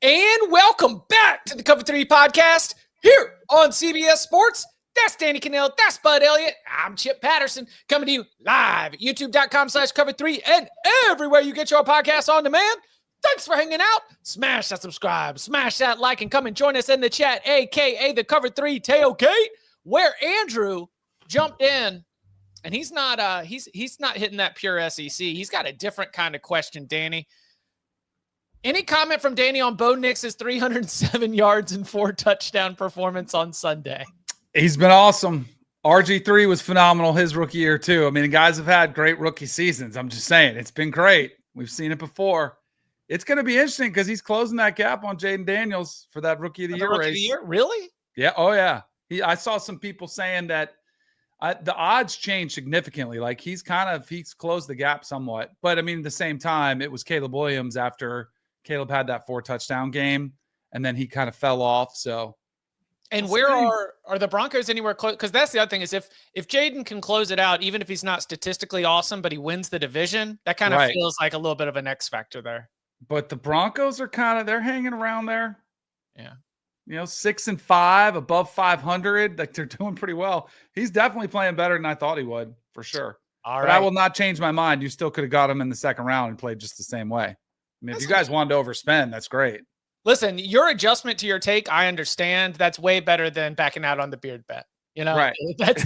And welcome back to the Cover 3 podcast here on CBS Sports. That's Danny Kanell. That's Bud Elliott. I'm Chip Patterson coming to you live at youtube.com/cover3 and everywhere you get your podcast on demand. Thanks for hanging out. Smash that subscribe, smash that like, and come and join us in the chat, a.k.a. the Cover 3 Tailgate, where Andrew jumped in. And he's not he's not hitting that pure SEC. He's got a different kind of question, Danny. Any comment from Danny on Bo Nix's 307 yards and 4 touchdown performance on Sunday? He's been awesome. RG3 was phenomenal his rookie year too. I mean, guys have had great rookie seasons. I'm just saying, it's been great. We've seen it before. It's going to be interesting because he's closing that gap on Jaden Daniels for that rookie of the year race. Rookie of the year? Really? Yeah. Oh, yeah. I saw some people saying that the odds changed significantly. Like he's closed the gap somewhat. But I mean, at the same time, it was Caleb Williams after Caleb had that 4 touchdown game, and then he kind of fell off. So, and where are the Broncos anywhere close? Because that's the other thing is if Jaden can close it out, even if he's not statistically awesome, but he wins the division, that kind of feels like a little bit of an X factor there. But the Broncos are they're hanging around there. Yeah. 6-5, above 500. Like they're doing pretty well. He's definitely playing better than I thought he would, for sure. All but right. I will not change my mind. You still could have got him in the second round and played just the same way. I mean, if you guys wanted to overspend, that's great. Listen, your adjustment to your take, I understand. That's way better than backing out on the beard bet. Right. That's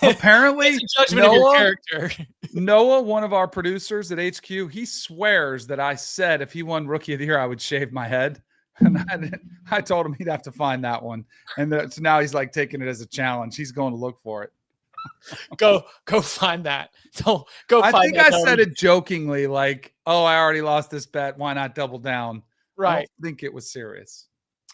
apparently that's a judgment of your character. Noah, one of our producers at HQ, he swears that I said if he won Rookie of the Year, I would shave my head. And I told him he'd have to find that one. And so now he's like taking it as a challenge. He's going to look for it. Go find that. Go I find think that. I said it jokingly, like, oh, I already lost this bet. Why not double down? Right. I don't think it was serious.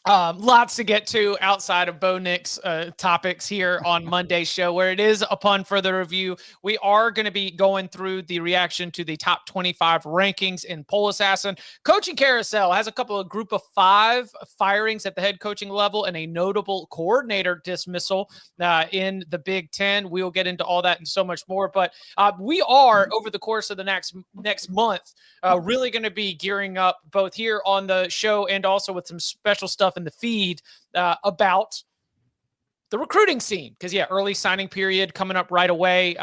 Lots to get to outside of Bo Nix topics here on Monday's show, where it is upon further review. We are going to be going through the reaction to the top 25 rankings in Poll Assassin. Coaching Carousel has a couple of group of 5 firings at the head coaching level and a notable coordinator dismissal in the Big Ten. We'll get into all that and so much more. But we are, over the course of the next month, really going to be gearing up both here on the show and also with some special stuff in the feed about the recruiting scene. Because, early signing period coming up right away.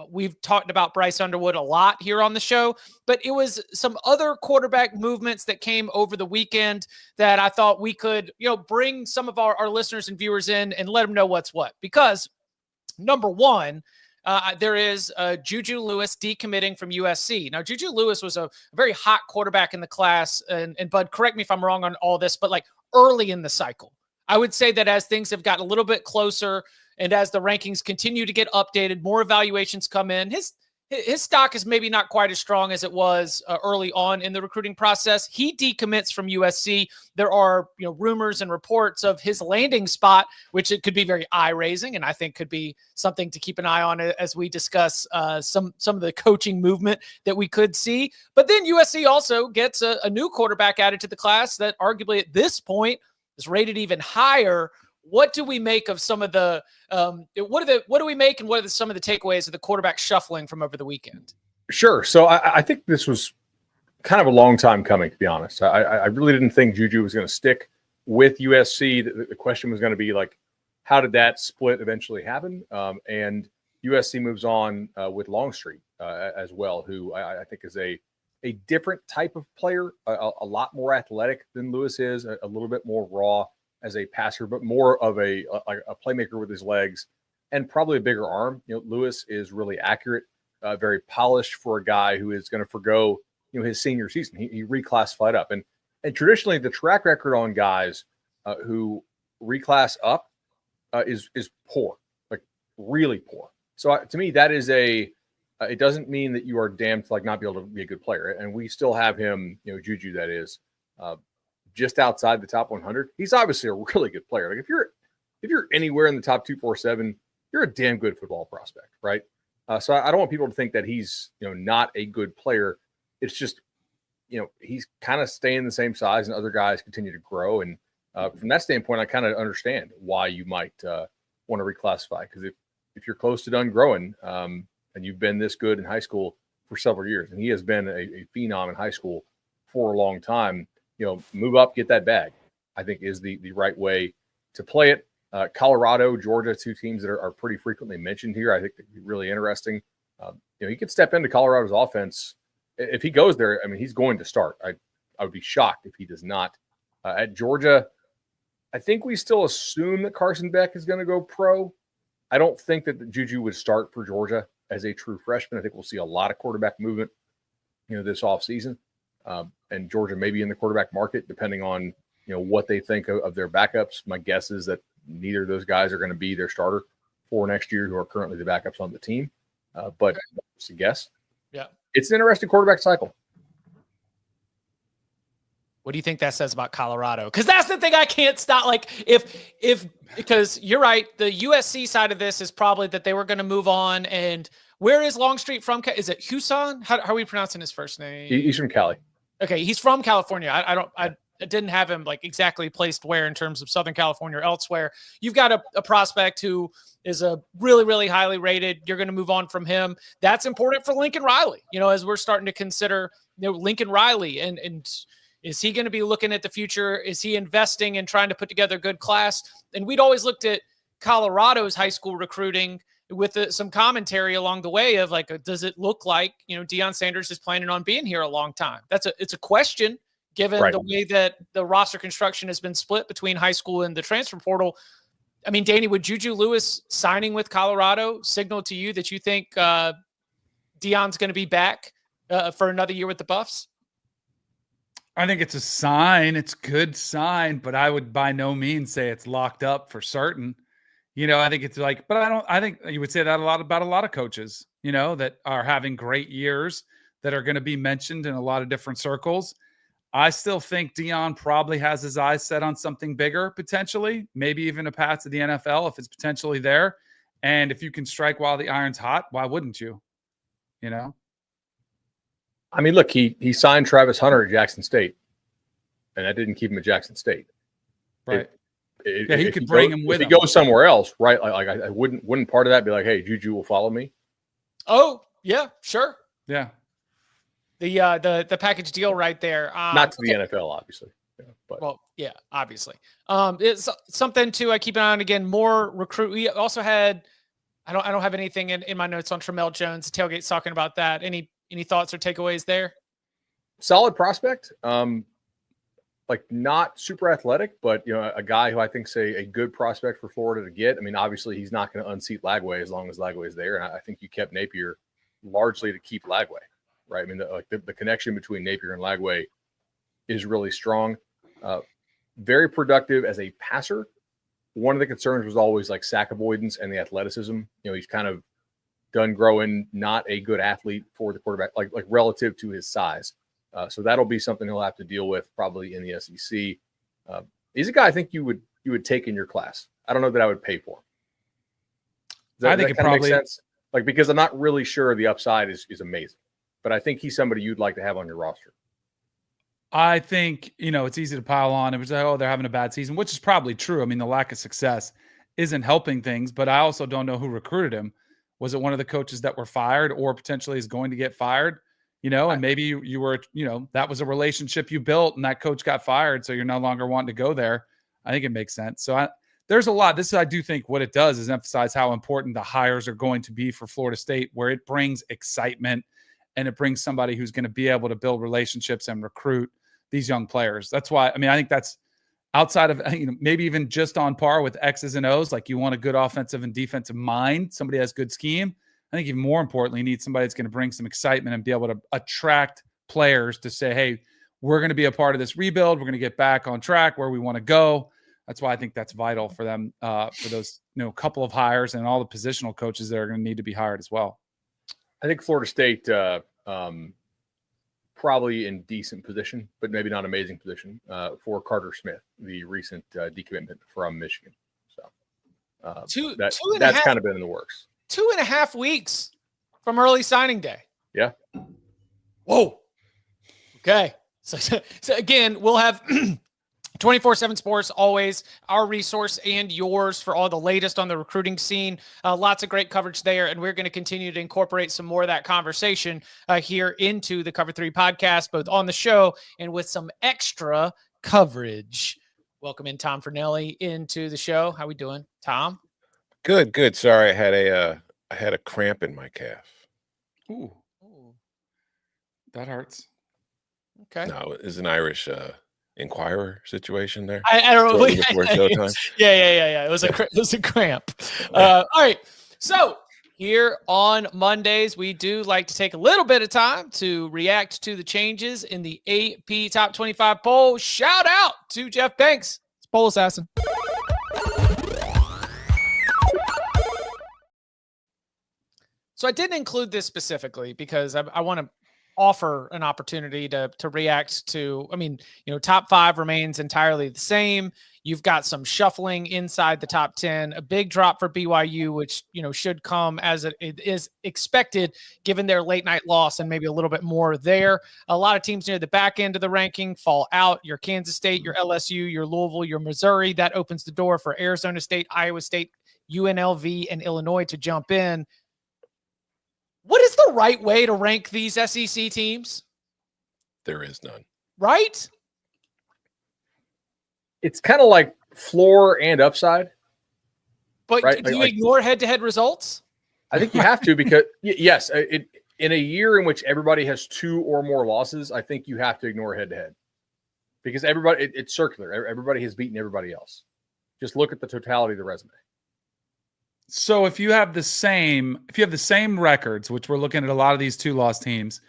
We've talked about Bryce Underwood a lot here on the show, but it was some other quarterback movements that came over the weekend that I thought we could, bring some of our listeners and viewers in and let them know what's what. Because, number one, there is Juju Lewis decommitting from USC. Now, Juju Lewis was a very hot quarterback in the class. And Bud, correct me if I'm wrong on all this, but like early in the cycle, I would say that as things have gotten a little bit closer and as the rankings continue to get updated, more evaluations come in, his stock is maybe not quite as strong as it was early on in the recruiting process. He decommits from USC. There are rumors and reports of his landing spot, which it could be very eye-raising, and I think could be something to keep an eye on as we discuss some of the coaching movement that we could see. But then USC also gets a new quarterback added to the class that arguably at this point is rated even higher. What do we make of some of the what do we make and what are some of the takeaways of the quarterback shuffling from over the weekend? Sure. So I think this was kind of a long time coming, to be honest. I really didn't think Juju was going to stick with USC. The question was going to be like, how did that split eventually happen? And USC moves on with Longstreet as well, who I think is a different type of player, a lot more athletic than Lewis is, a little bit more raw as a passer, but more of a playmaker with his legs and probably a bigger arm. Lewis is really accurate, very polished for a guy who is going to forgo, his senior season. He reclassified up. And traditionally the track record on guys who reclass up is poor, like really poor. So to me, that is it doesn't mean that you are damned to not be able to be a good player. And we still have him, Juju, that is, just outside the top 100. He's obviously a really good player. Like if you're anywhere in the top 247, you're a damn good football prospect, right? So I don't want people to think that he's not a good player. It's just he's kind of staying the same size, and other guys continue to grow. And from that standpoint, I kind of understand why you might want to reclassify, because if you're close to done growing, and you've been this good in high school for several years, and he has been a phenom in high school for a long time. move up, get that bag, I think is the right way to play it. Colorado, Georgia, two teams that are pretty frequently mentioned here. I think that'd be really interesting. He could step into Colorado's offense if he goes there. I mean, he's going to start. I would be shocked if he does not. At Georgia, I think we still assume that Carson Beck is going to go pro. I don't think that Juju would start for Georgia as a true freshman. I think we'll see a lot of quarterback movement, this offseason. And Georgia may be in the quarterback market, depending on, what they think of their backups. My guess is that neither of those guys are going to be their starter for next year, who are currently the backups on the team. But it's a guess. Yeah. It's an interesting quarterback cycle. What do you think that says about Colorado? Because that's the thing I can't stop. Like, because you're right, the USC side of this is probably that they were going to move on. And where is Longstreet from? Is it Houston? How are we pronouncing his first name? He's from Cali. Okay, he's from California. I didn't have him like exactly placed where in terms of Southern California or elsewhere. You've got a prospect who is a really, really highly rated. You're going to move on from him. That's important for Lincoln Riley, as we're starting to consider Lincoln Riley and is he going to be looking at the future? Is he investing and trying to put together a good class? And we'd always looked at Colorado's high school recruiting with some commentary along the way of like, does it look like, Deion Sanders is planning on being here a long time? It's a question given the way that the roster construction has been split between high school and the transfer portal. I mean, Danny, would Juju Lewis signing with Colorado signal to you that you think Deion's going to be back for another year with the Buffs? I think it's a sign. It's a good sign, but I would by no means say it's locked up for certain. I think it's like, but I think you would say that about a lot of coaches, that are having great years that are going to be mentioned in a lot of different circles. I still think Deion probably has his eyes set on something bigger, potentially, maybe even a path to the NFL if it's potentially there. And if you can strike while the iron's hot, why wouldn't you? I mean, look, he signed Travis Hunter at Jackson State, and that didn't keep him at Jackson State. Right. He could bring him with him. If he goes somewhere else, right? Like I wouldn't part of that be like, hey, Juju will follow me? Oh, yeah, sure. Yeah. The package deal right there. Not to the NFL, obviously. But well, yeah, obviously. It's something too. I keep an eye on again. More recruit. We also had. I don't have anything in my notes on Tramel Jones. Tailgate's talking about that. Any thoughts or takeaways there? Solid prospect. Like not super athletic, but a guy who I think is a good prospect for Florida to get. I mean, obviously he's not going to unseat Lagway as long as Lagway is there, and I think you kept Napier largely to keep Lagway, right? I mean, the connection between Napier and Lagway is really strong. Very productive as a passer. One of the concerns was always like sack avoidance and the athleticism. He's kind of done growing, not a good athlete for the quarterback, like relative to his size. So that'll be something he'll have to deal with probably in the SEC. He's a guy I think you would take in your class. I don't know that I would pay for him. I think it probably makes sense. Like, because I'm not really sure the upside is amazing, but I think he's somebody you'd like to have on your roster. I think, it's easy to pile on. It was like, they're having a bad season, which is probably true. I mean, the lack of success isn't helping things, but I also don't know who recruited him. Was it one of the coaches that were fired or potentially is going to get fired? And maybe you were, that was a relationship you built and that coach got fired. So you're no longer wanting to go there. I think it makes sense. So there's a lot. I do think what it does is emphasize how important the hires are going to be for Florida State, where it brings excitement and it brings somebody who's going to be able to build relationships and recruit these young players. That's why, I think that's outside of, maybe even just on par with X's and O's. Like you want a good offensive and defensive mind, somebody has good scheme. I think even more importantly, you need somebody that's going to bring some excitement and be able to attract players to say, hey, we're going to be a part of this rebuild. We're going to get back on track where we want to go. That's why I think that's vital for them, for those couple of hires and all the positional coaches that are going to need to be hired as well. I think Florida State probably in decent position, but maybe not amazing position for Carter Smith, the recent decommitment from Michigan. So that's kind of been in the works. 2.5 weeks from early signing day. Yeah. Whoa. Okay. So again, we'll have 24/7 Sports, always our resource and yours for all the latest on the recruiting scene. Lots of great coverage there, and we're going to continue to incorporate some more of that conversation here into the Cover 3 podcast, both on the show and with some extra coverage. Welcome in Tom Fornelli into the show. How we doing, Tom? Good. Sorry, I had a cramp in my calf. Ooh, that hurts. Okay. No, it's an Irish Inquirer situation there. I don't know. Yeah. It was a cramp. All right. So here on Mondays, we do like to take a little bit of time to react to the changes in the AP Top 25 poll. Shout out to Jeff Banks, poll assassin. So I didn't include this specifically because I want to offer an opportunity to react to, top 5 remains entirely the same. You've got some shuffling inside the top 10, a big drop for BYU, which, should come as it is expected given their late night loss and maybe a little bit more there. A lot of teams near the back end of the ranking fall out. Your Kansas State, your LSU, your Louisville, your Missouri, that opens the door for Arizona State, Iowa State, UNLV, and Illinois to jump in. What is the right way to rank these SEC teams? There is none. Right? It's kind of like floor and upside. But right? Do you ignore head-to-head results? I think you have to because, yes, in a year in which everybody has 2 or more losses, I think you have to ignore head-to-head. Because it's circular. Everybody has beaten everybody else. Just look at the totality of the resume. So if you have the same records, which we're looking at a lot of these 2-loss teams,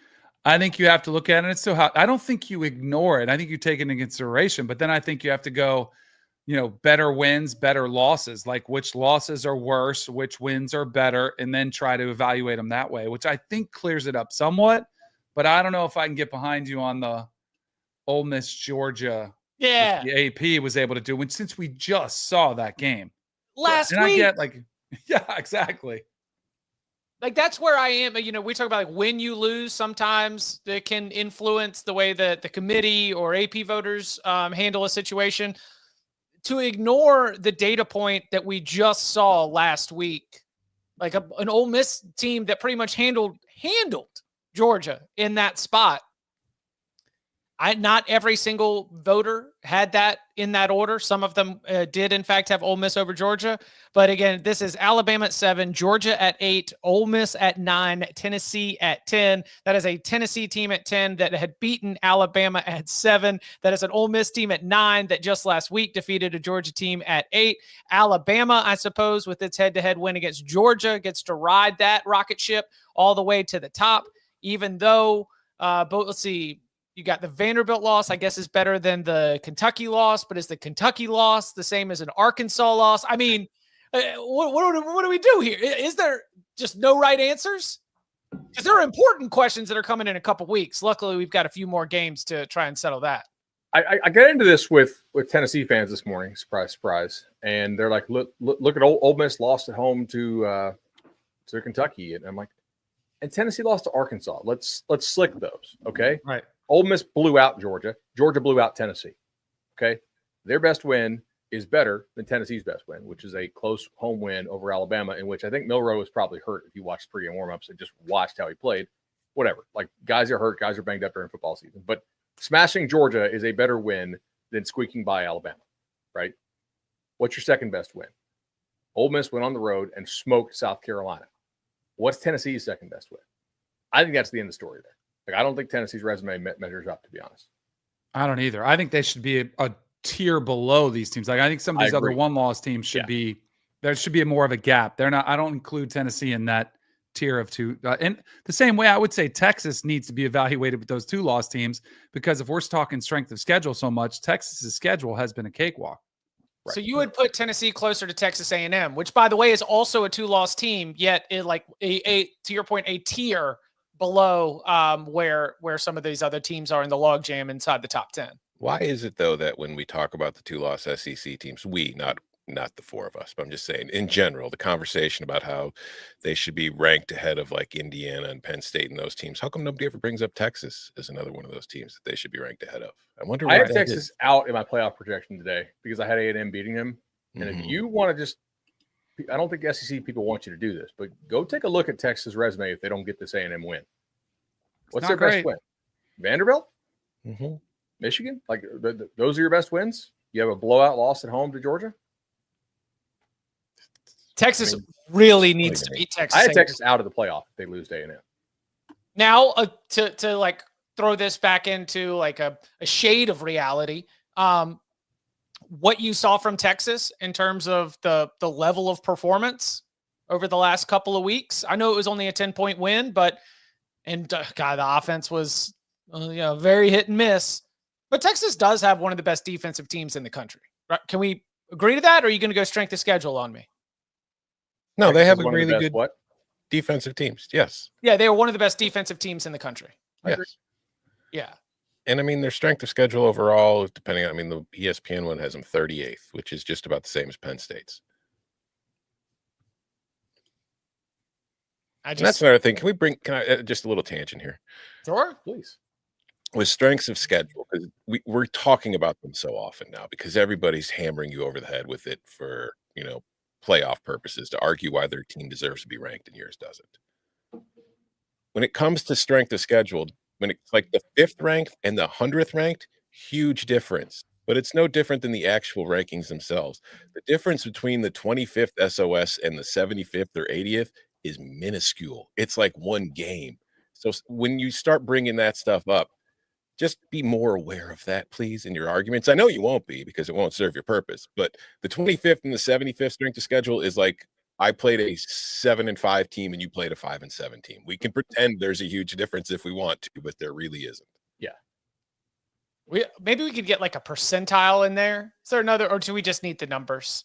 I think you have to look at it. I don't think you ignore it. I think you take it into consideration, but then I think you have to go, better wins, better losses, like which losses are worse, which wins are better, and then try to evaluate them that way, which I think clears it up somewhat, but I don't know if I can get behind you on the Ole Miss, Georgia. Yeah. The AP was able to do, since we just saw that game last week. I get yeah, exactly. That's where I am. We talk about when you lose, sometimes it can influence the way that the committee or AP voters handle a situation. To ignore the data point that we just saw last week, an Ole Miss team that pretty much handled Georgia in that spot. Not every single voter had that in that order. Some of them did, in fact, have Ole Miss over Georgia. But again, this is Alabama at 7, Georgia at 8, Ole Miss at 9, Tennessee at 10. That is a Tennessee team at 10 that had beaten Alabama at 7. That is an Ole Miss team at 9 that just last week defeated a Georgia team at 8. Alabama, I suppose, with its head-to-head win against Georgia, gets to ride that rocket ship all the way to the top, even though, let's see, you got the Vanderbilt loss, I guess, is better than the Kentucky loss, but is the Kentucky loss the same as an Arkansas loss? What do we do here? Is there just no right answers? Because there are important questions that are coming in a couple weeks. Luckily, we've got a few more games to try and settle that. I got into this with Tennessee fans this morning, surprise, and they're like, look at Ole Miss lost at home to Kentucky, and I'm like, and Tennessee lost to Arkansas. Let's slick those, okay? Right. Ole Miss blew out Georgia. Georgia blew out Tennessee. Okay. Their best win is better than Tennessee's best win, which is a close home win over Alabama, in which I think Milroe was probably hurt if you watched pregame warmups and just watched how he played. Whatever. Guys are hurt. Guys are banged up during football season. But smashing Georgia is a better win than squeaking by Alabama, right? What's your second best win? Ole Miss went on the road and smoked South Carolina. What's Tennessee's second best win? I think that's the end of the story there. I don't think Tennessee's resume measures up, to be honest. I don't either. I think they should be a tier below these teams. I think some of these other 1-loss teams should be, there should be more of a gap. I don't include Tennessee in that tier of 2. And the same way I would say Texas needs to be evaluated with those 2-loss teams, because if we're talking strength of schedule so much, Texas's schedule has been a cakewalk. Right. So you would put Tennessee closer to Texas A&M, which, by the way, is also a 2-loss team, yet to your point, a tier below where some of these other teams are in the logjam inside the top 10. Why is it, though, that when we talk about the 2-loss SEC teams, not not the four of us, but I'm just saying in general, the conversation about how they should be ranked ahead of like Indiana and Penn State and those teams. How come nobody ever brings up Texas as another one of those teams that they should be ranked ahead of? I wonder. I had Texas out in my playoff projection today because I had A&M beating them. And if you want to just, I don't think SEC people want you to do this, but go take a look at Texas' resume if they don't get this A&M win. What's their best win? Vanderbilt? Michigan? Like those are your best wins? You have a blowout loss at home to Georgia? Texas really needs to beat Texas. I had Texas out of the playoff if they lose to A&M. Now, to like throw this back into like a shade of reality, what you saw from Texas in terms of the level of performance over the last couple of weeks. I know it was only a 10-point win, but God, the offense was very hit and miss. But Texas does have one of the best defensive teams in the country. Right? Can we agree to that, or are you going to go strength of schedule on me? No, Texas they have a one really of the best, good defensive teams. Yes. Yeah, they are one of the best defensive teams in the country. Yes. Yeah. And I mean, their strength of schedule overall, depending on, I mean, the ESPN one has them 38th, which is just about the same as Penn State's. That's another thing. Can I just a little tangent here? Sure. Please. With strengths of schedule, because we're talking about them so often now because everybody's hammering you over the head with it for, playoff purposes to argue why their team deserves to be ranked and yours doesn't. When it comes to strength of schedule, when it's like the 5th ranked and the 100th ranked, huge difference. But it's no different than the actual rankings themselves. The difference between the 25th SOS and the 75th or 80th is minuscule. It's like one game. So when you start bringing that stuff up, just be more aware of that, please, in your arguments. I know you won't be because it won't serve your purpose. But the 25th and the 75th strength of schedule is like I played a 7-5 team and you played a 5-7 team. We can pretend there's a huge difference if we want to, but there really isn't. Yeah. Maybe we could get like a percentile in there. Is there another, or do we just need the numbers?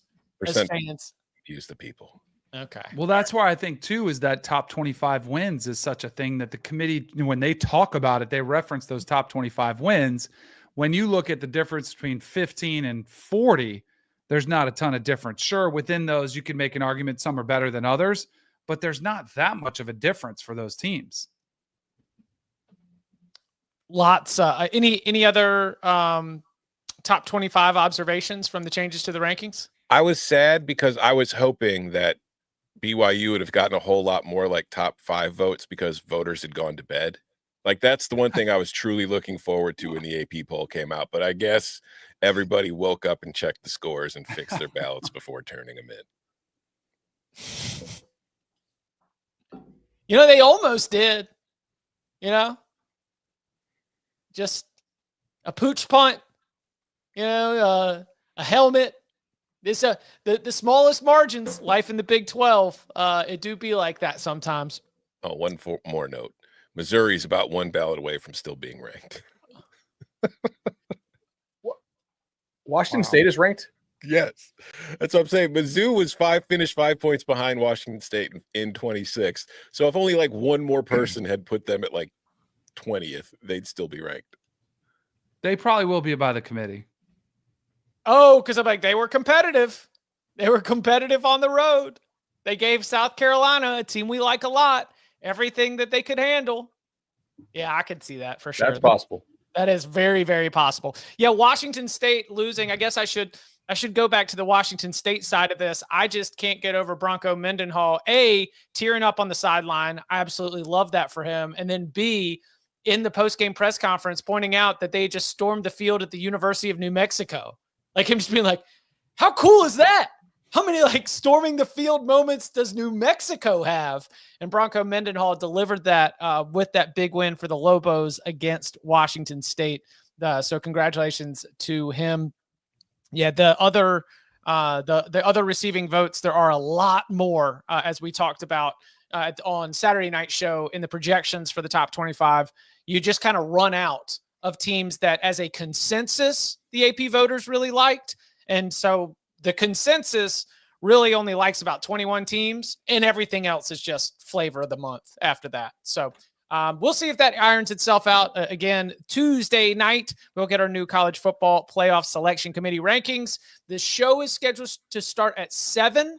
Use the people. Okay. Well, that's why I think too is that top 25 wins is such a thing that the committee, when they talk about it, they reference those top 25 wins. When you look at the difference between 15 and 40, there's not a ton of difference. Sure, within those, you can make an argument some are better than others, but there's not that much of a difference for those teams. Lots. Any other top 25 observations from the changes to the rankings? I was sad because I was hoping that BYU would have gotten a whole lot more like top 5 votes because voters had gone to bed. Like that's the one thing I was truly looking forward to when the AP poll came out. But I guess everybody woke up and checked the scores and fixed their ballots before turning them in. They almost did. Just a pooch punt, a helmet. This the smallest margins, life in the Big 12. It do be like that sometimes. Oh, more note. Missouri's about 1 ballot away from still being ranked. Washington State is ranked? Yes. That's what I'm saying. Mizzou finished 5 points behind Washington State in 26th. So if only like one more person had put them at like 20th, they'd still be ranked. They probably will be by the committee. Oh, because I'm like, they were competitive. They were competitive on the road. They gave South Carolina, a team we like a lot, everything that they could handle. Yeah, I could see that for sure. That's possible. That is very, very possible. Yeah, Washington State losing. I guess I should go back to the Washington State side of this. I just can't get over Bronco Mendenhall, A, tearing up on the sideline. I absolutely love that for him. And then B, in the post-game press conference, pointing out that they just stormed the field at the University of New Mexico. Like him just being like, how cool is that? How many like storming the field moments does New Mexico have? And Bronco Mendenhall delivered that with that big win for the Lobos against Washington State. So congratulations to him. Yeah, the other receiving votes, there are a lot more as we talked about on Saturday night show in the projections for the top 25. You just kind of run out of teams that as a consensus, the AP voters really liked. And so the consensus really only likes about 21 teams and everything else is just flavor of the month after that. So We'll see if that irons itself out. Again, Tuesday night, we'll get our new college football playoff selection committee rankings. The show is scheduled to start at 7.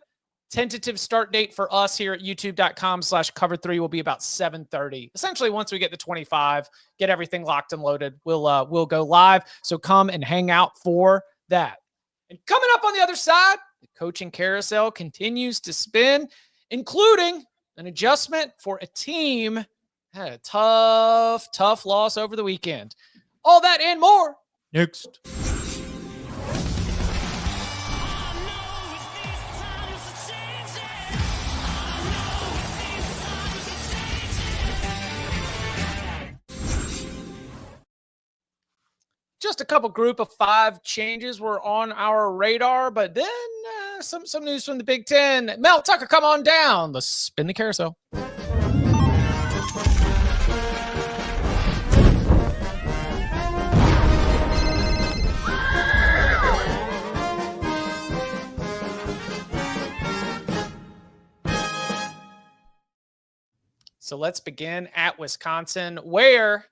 Tentative start date for us here at youtube.com/cover3 will be about 7:30. Essentially, once we get to 25, get everything locked and loaded, we'll go live. So come and hang out for that. And coming up on the other side, the coaching carousel continues to spin, including an adjustment for a team had a tough loss over the weekend. All that and more next. Just a couple group of 5 changes were on our radar, but then some news from the Big Ten. Mel Tucker, come on down. Let's spin the carousel. So let's begin at Wisconsin, where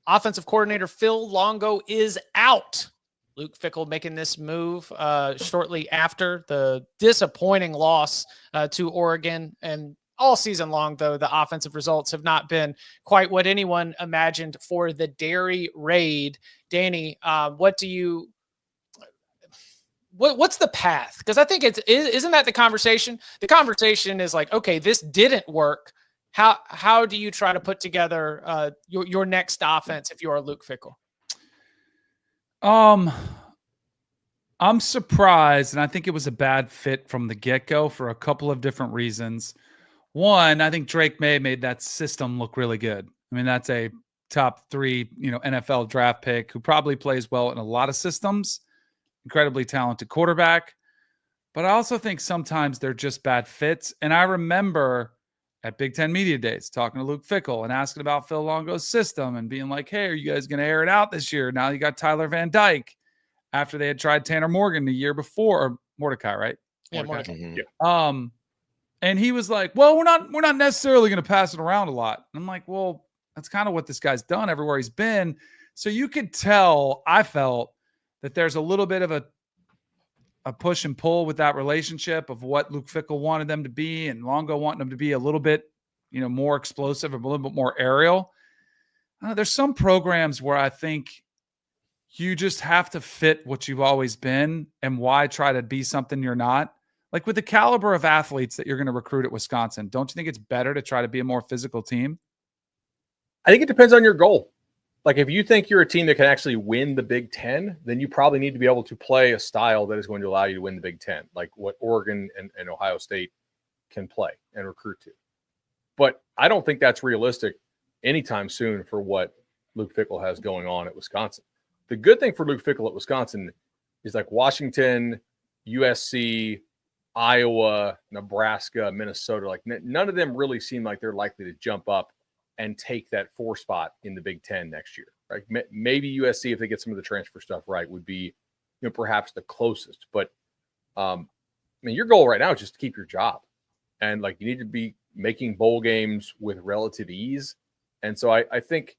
offensive coordinator Phil Longo is out. Luke Fickell making this move shortly after the disappointing loss to Oregon. And all season long, though, the offensive results have not been quite what anyone imagined for the Dairy Raid. Danny, what's the path? Because I think isn't that the conversation? The conversation is like, okay, this didn't work. How do you try to put together your next offense if you are Luke Fickell? I'm surprised, and I think it was a bad fit from the get-go for a couple of different reasons. One, I think Drake May made that system look really good. I mean, that's a top 3, NFL draft pick who probably plays well in a lot of systems, incredibly talented quarterback. But I also think sometimes they're just bad fits. And I remember at Big Ten Media Days talking to Luke Fickell and asking about Phil Longo's system and being like, hey, are you guys going to air it out this year? Now you got Tyler Van Dyke after they had tried Tanner Morgan the year before, or Mordecai, right? Yeah, Mordecai. Yeah. And he was like, well, we're not necessarily going to pass it around a lot. And I'm like, well, that's kind of what this guy's done everywhere he's been. So you could tell, I felt, that there's a little bit of a push and pull with that relationship of what Luke Fickell wanted them to be and Longo wanting them to be a little bit, more explosive, a little bit more aerial. There's some programs where I think you just have to fit what you've always been, and why try to be something you're not? Like with the caliber of athletes that you're going to recruit at Wisconsin, don't you think it's better to try to be a more physical team? I think it depends on your goal. Like if you think you're a team that can actually win the Big Ten, then you probably need to be able to play a style that is going to allow you to win the Big Ten, like what Oregon and Ohio State can play and recruit to. But I don't think that's realistic anytime soon for what Luke Fickell has going on at Wisconsin. The good thing for Luke Fickell at Wisconsin is like Washington, USC, Iowa, Nebraska, Minnesota, like none of them really seem like they're likely to jump up and take that 4 spot in the Big Ten next year. Right? Maybe USC, if they get some of the transfer stuff right, would be, perhaps the closest. But your goal right now is just to keep your job, and like you need to be making bowl games with relative ease. And so I think,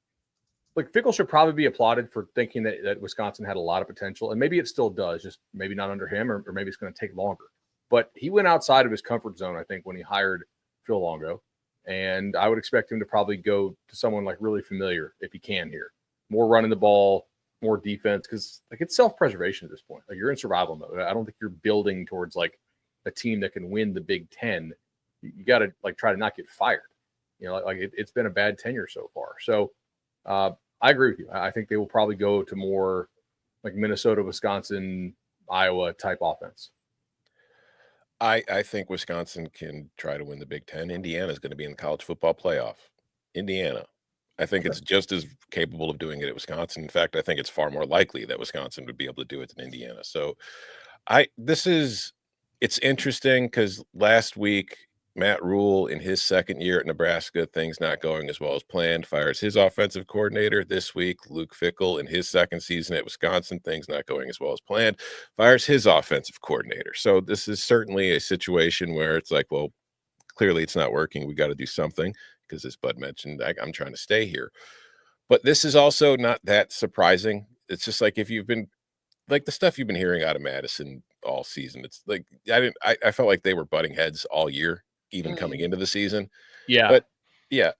like, Fickell should probably be applauded for thinking that Wisconsin had a lot of potential, and maybe it still does, just maybe not under him, or maybe it's going to take longer. But he went outside of his comfort zone, I think, when he hired Phil Longo. And I would expect him to probably go to someone like really familiar if he can here. More running the ball, more defense, because like it's self-preservation at this point. Like you're in survival mode. I don't think you're building towards like a team that can win the Big Ten. You got to like try to not get fired. It's been a bad tenure so far. So I agree with you. I think they will probably go to more like Minnesota, Wisconsin, Iowa type offense. I think Wisconsin can try to win the Big Ten. Indiana is going to be in the college football playoff. Indiana. I think it's just as capable of doing it at Wisconsin. In fact, I think it's far more likely that Wisconsin would be able to do it than Indiana. So it's interesting because last week, Matt Rule, in his second year at Nebraska, things not going as well as planned, fires his offensive coordinator. This week, Luke Fickell, in his second season at Wisconsin, things not going as well as planned, fires his offensive coordinator. So this is certainly a situation where it's like, well, Clearly, it's not working. We got to do something because, as Bud mentioned, I'm trying to stay here. But this is also not that surprising. It's just like if you've been like the stuff you've been hearing out of Madison all season. It's like I felt like they were butting heads all year, even coming into the season. Yeah. But yeah,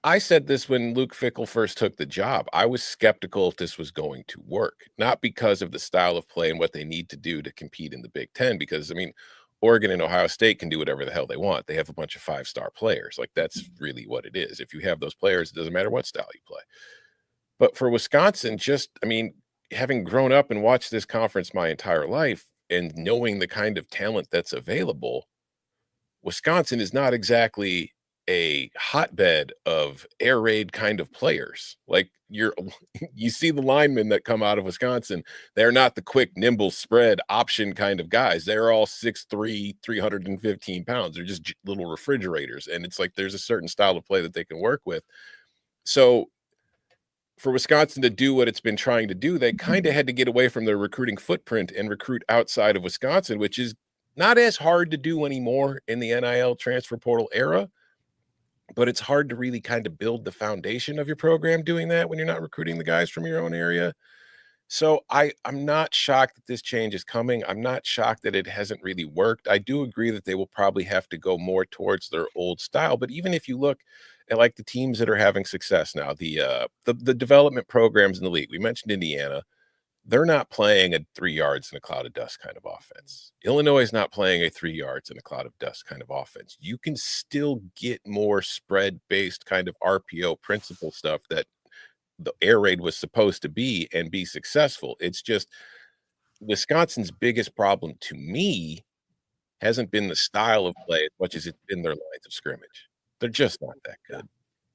I said this when Luke Fickell first took the job. I was skeptical if this was going to work, not because of the style of play and what they need to do to compete in the Big Ten, because I mean, Oregon and Ohio State can do whatever the hell they want. They have a bunch of 5-star players. Like that's really what it is. If you have those players, it doesn't matter what style you play. But for Wisconsin, I mean, having grown up and watched this conference my entire life and knowing the kind of talent that's available, Wisconsin is not exactly a hotbed of air raid kind of players. Like you see the linemen that come out of Wisconsin, they're not the quick, nimble spread option kind of guys. They're all 6'3", 315 pounds. They're just little refrigerators. And it's like there's a certain style of play that they can work with. So for Wisconsin to do what it's been trying to do, they kind of had to get away from their recruiting footprint and recruit outside of Wisconsin, which is not as hard to do anymore in the NIL transfer portal era. But it's hard to really kind of build the foundation of your program doing that when you're not recruiting the guys from your own area. So I'm not shocked that this change is coming. I'm not shocked that it hasn't really worked. I do agree that they will probably have to go more towards their old style. But even if you look at like the teams that are having success now, the development programs in the league, we mentioned Indiana. They're not playing a 3 yards in a cloud of dust kind of offense. Illinois is not playing a 3 yards in a cloud of dust kind of offense. You can still get more spread-based kind of RPO principle stuff that the air raid was supposed to be and be successful. It's just Wisconsin's biggest problem to me hasn't been the style of play as much as it's been their lines of scrimmage. They're just not that good.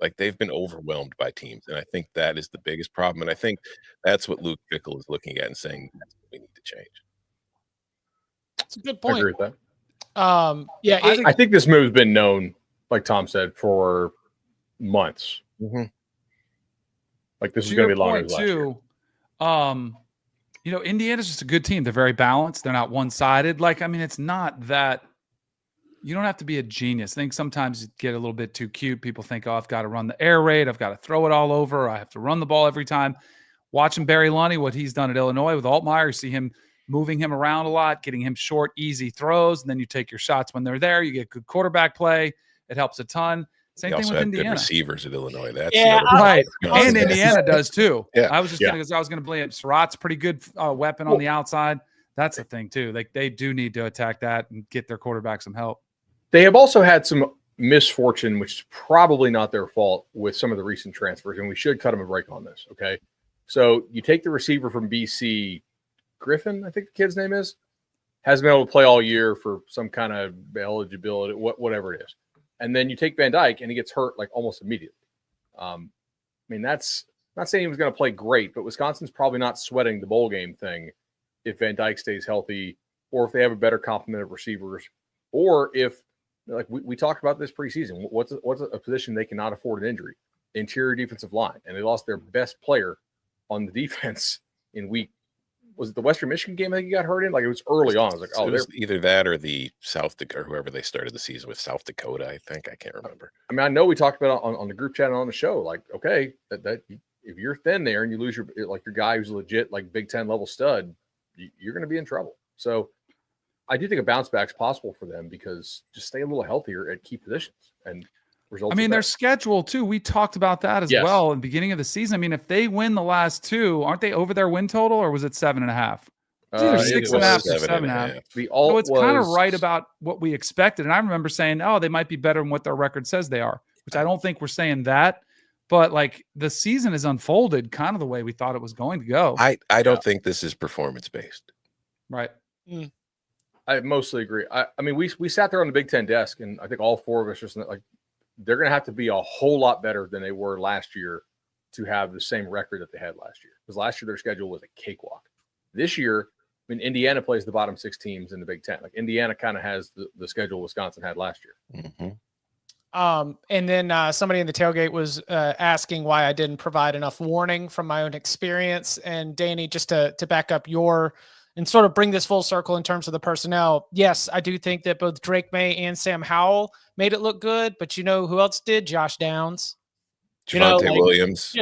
Like they've been overwhelmed by teams. And I think that is the biggest problem. And I think that's what Luke Fickell is looking at and saying that's what we need to change. That's a good I point. agree with that. Yeah, I think this move's been known, like Tom said, for months. Mm-hmm. Like this is going to be longer than last year. You know, Indiana's just a good team. They're very balanced. They're not one-sided. Like, I mean, it's not that you don't have to be a genius. I think sometimes you get a little bit too cute. People think, oh, I've got to run the air raid. I've got to throw it all over. I have to run the ball every time. Watching Barry Lunny, what he's done at Illinois with Altmaier, you see him moving him around a lot, getting him short, easy throws, and then you take your shots when they're there. You get good quarterback play. It helps a ton. Same thing with Indiana. Good receivers at Illinois. That's right. And Indiana does too. Yeah. I was just going to blame Surratt's pretty good weapon on the outside. That's the thing too. Like they do need to attack that and get their quarterback some help. They have also had some misfortune, which is probably not their fault, with some of the recent transfers, and we should cut them a break on this. Okay, so you take the receiver from BC, Griffin, I think the kid's name is, hasn't been able to play all year for some kind of eligibility, whatever it is, and then you take Van Dyke and he gets hurt like almost immediately. I mean, that's not saying he was going to play great, but Wisconsin's probably not sweating the bowl game thing if Van Dyke stays healthy, or if they have a better complement of receivers, or if, like we talked about this preseason, what's a position they cannot afford an injury? Interior defensive line, and they lost their best player on the defense in week. Was it the Western Michigan game I think he got hurt in? Like it was early on. I was like, oh, they're either that or the South Dakota, or whoever they started the season with, South Dakota. I think I can't remember. I mean, I know we talked about it on the group chat and on the show. Like, okay, that if you're thin there and you lose your guy who's legit like Big Ten level stud, you're going to be in trouble. So I do think a bounce back is possible for them because just stay a little healthier at key positions and results. I mean, their schedule too. We talked about that as well in the beginning of the season. I mean, if they win the last two, aren't they over their win total, or was it 7.5? It's either 6.5 or 7.5. So it's kind of right about what we expected. And I remember saying, oh, they might be better than what their record says they are, which I don't think we're saying that. But like the season is unfolded kind of the way we thought it was going to go. I don't think this is performance based. Right. I mostly agree. I mean, we sat there on the Big Ten desk, and I think all four of us just like they're going to have to be a whole lot better than they were last year to have the same record that they had last year. Because last year their schedule was a cakewalk. This year, I mean, Indiana plays the bottom 6 teams in the Big Ten. Like Indiana kind of has the schedule Wisconsin had last year. Mm-hmm. And then somebody in the tailgate was asking why I didn't provide enough warning from my own experience. And Danny, just to back up your and sort of bring this full circle in terms of the personnel. Yes, I do think that both Drake May and Sam Howell made it look good, but you know who else did? Josh Downs. Javonte Williams.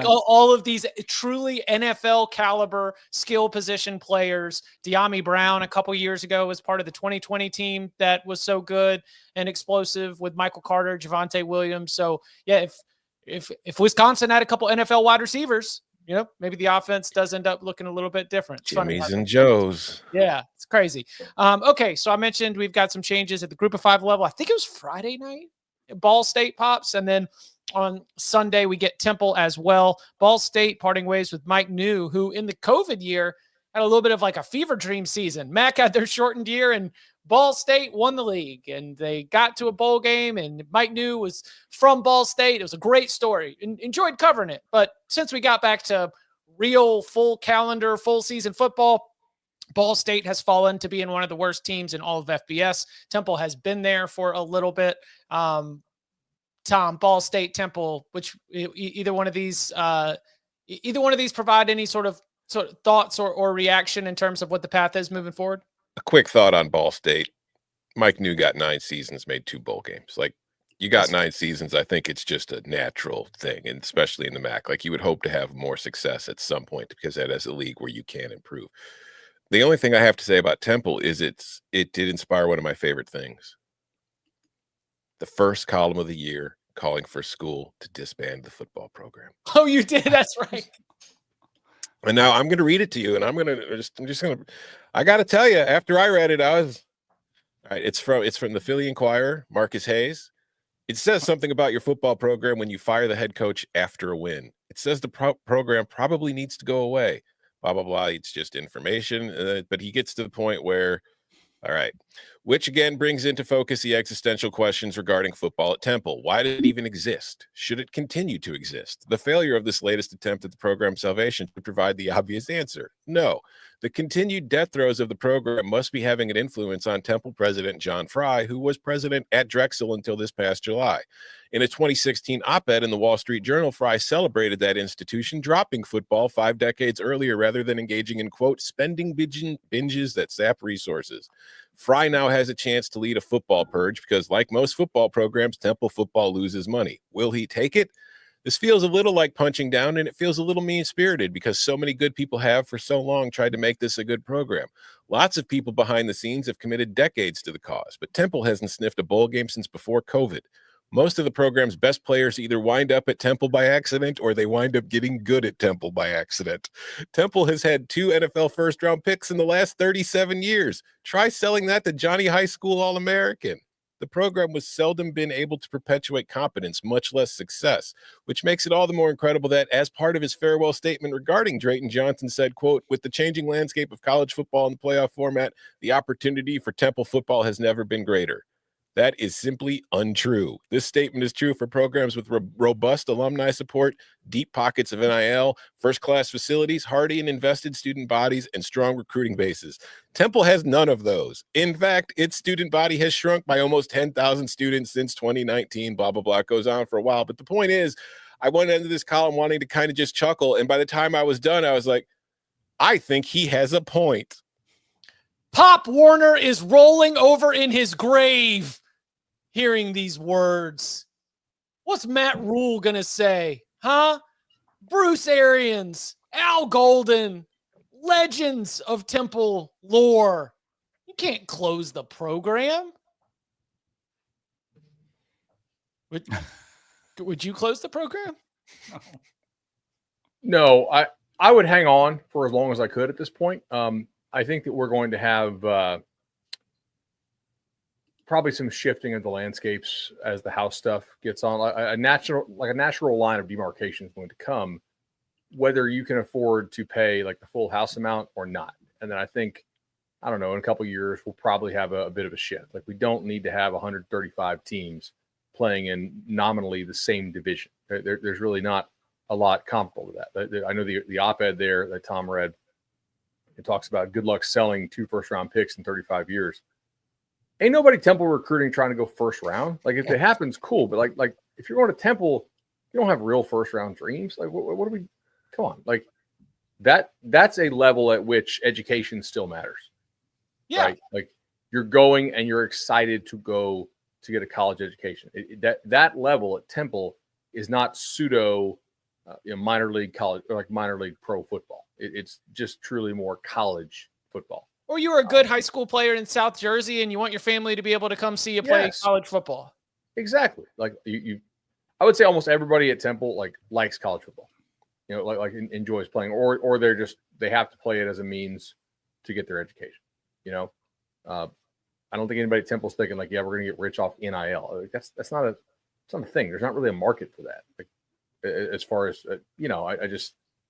All of these truly NFL caliber skill position players. De'Ami Brown a couple years ago was part of the 2020 team that was so good and explosive with Michael Carter, Javonte Williams. So yeah, if Wisconsin had a couple NFL wide receivers, maybe the offense does end up looking a little bit different. It's Jimmy's and Joe's. Yeah, it's crazy. Okay, so I mentioned we've got some changes at the Group of 5 level. I think it was Friday night. Ball State pops, and then on Sunday, we get Temple as well. Ball State parting ways with Mike New, who in the COVID year had a little bit of like a fever dream season. Mac had their shortened year, and Ball State won the league, and they got to a bowl game, and Mike New was from Ball State. It was a great story. Enjoyed covering it. But since we got back to real full calendar, full season football, Ball State has fallen to being one of the worst teams in all of FBS. Temple has been there for a little bit. Tom, Ball State, Temple, which either one of these provide any sort of thoughts or reaction in terms of what the path is moving forward? A quick thought on Ball State. Mike New got 9 seasons, made 2 bowl games. Like, you got 9 seasons. I think it's just a natural thing, and especially in the MAC. Like, you would hope to have more success at some point because that is a league where you can improve. The only thing I have to say about Temple is it did inspire one of my favorite things. The first column of the year calling for school to disband the football program. Oh, you did? That's right. And now I'm going to read it to you, and I got to tell you, after I read it, all right, it's from the Philly Inquirer, Marcus Hayes. It says something about your football program when you fire the head coach after a win. It says the program probably needs to go away. Blah, blah, blah. It's just information. But he gets to the point where, all right, which again brings into focus the existential questions regarding football at Temple. Why did it even exist? Should it continue to exist? The failure of this latest attempt at the program's salvation should provide the obvious answer. No. The continued death throes of the program must be having an influence on Temple president John Fry, who was president at Drexel until this past July. In a 2016 op-ed in the Wall Street Journal, Fry celebrated that institution, dropping football 5 decades earlier rather than engaging in, quote, spending binges that sap resources. Fry now has a chance to lead a football purge because, like most football programs, Temple football loses money. Will he take it? This feels a little like punching down, and it feels a little mean-spirited because so many good people have for so long tried to make this a good program. Lots of people behind the scenes have committed decades to the cause, but Temple hasn't sniffed a bowl game since before COVID. Most of the program's best players either wind up at Temple by accident or they wind up getting good at Temple by accident. Temple has had 2 NFL first-round picks in the last 37 years. Try selling that to Johnny High School All-American. The program was seldom been able to perpetuate competence, much less success, which makes it all the more incredible that, as part of his farewell statement regarding Drayton Johnson, said, quote, with the changing landscape of college football in the playoff format, the opportunity for Temple football has never been greater. That is simply untrue. This statement is true for programs with robust alumni support, deep pockets of NIL, first-class facilities, hardy and invested student bodies, and strong recruiting bases. Temple has none of those. In fact, its student body has shrunk by almost 10,000 students since 2019, blah, blah, blah. It goes on for a while. But the point is, I went into this column wanting to kind of just chuckle, and by the time I was done, I was like, I think he has a point. Pop Warner is rolling over in his grave hearing these words. What's Matt Rule going to say? Huh? Bruce Arians, Al Golden, legends of Temple lore. You can't close the program. Would you close the program? No, I would hang on for as long as I could at this point. I think that we're going to have probably some shifting of the landscapes as the house stuff gets on. A natural line of demarcation is going to come, whether you can afford to pay like the full house amount or not. And then I think, I don't know, in a couple of years, we'll probably have a bit of a shift. Like, we don't need to have 135 teams playing in nominally the same division. There's really not a lot comparable to that. I know the op-ed there that Tom read, it talks about good luck selling 2 first-round picks in 35 years. Ain't nobody Temple recruiting trying to go first round. Like, if it happens, cool. But like if you're going to Temple, you don't have real first round dreams. Like, what do we? Come on. Like, that's a level at which education still matters. Yeah. Right? Like you're going and you're excited to go to get a college education. That level at Temple is not pseudo minor league college or like minor league pro football. It's just truly more college football. Or you were a good high school player in South Jersey and you want your family to be able to come see you play college football. Exactly. Like I would say almost everybody at Temple likes college football. Like enjoys playing, or they have to play it as a means to get their education. I don't think anybody at Temple's thinking like, yeah, we're going to get rich off NIL. Like, that's not a thing. There's not really a market for that. Like as far as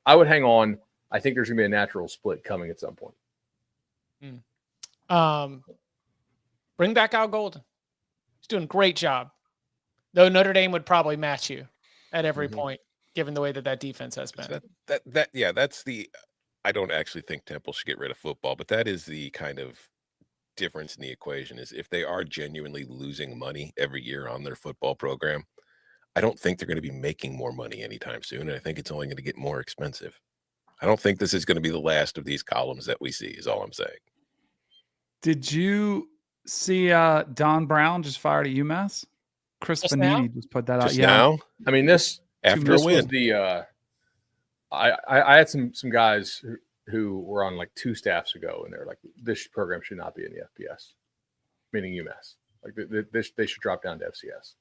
I would hang on. I think there's going to be a natural split coming at some point. Bring back Al Golden. He's doing a great job. Though Notre Dame would probably match you at every point, given the way that defense has been. That's the. I don't actually think Temple should get rid of football, but that is the kind of difference in the equation. Is if they are genuinely losing money every year on their football program, I don't think they're going to be making more money anytime soon, and I think it's only going to get more expensive. I don't think this is going to be the last of these columns that we see. Is all I'm saying. Did you see Don Brown just fired at UMass? Chris Vanini just put that out. Yeah. Now? I mean, this after a win. Was the I had some guys who were on like 2 staffs ago, and they're like, this program should not be in the FBS, meaning UMass. Like they should drop down to FCS.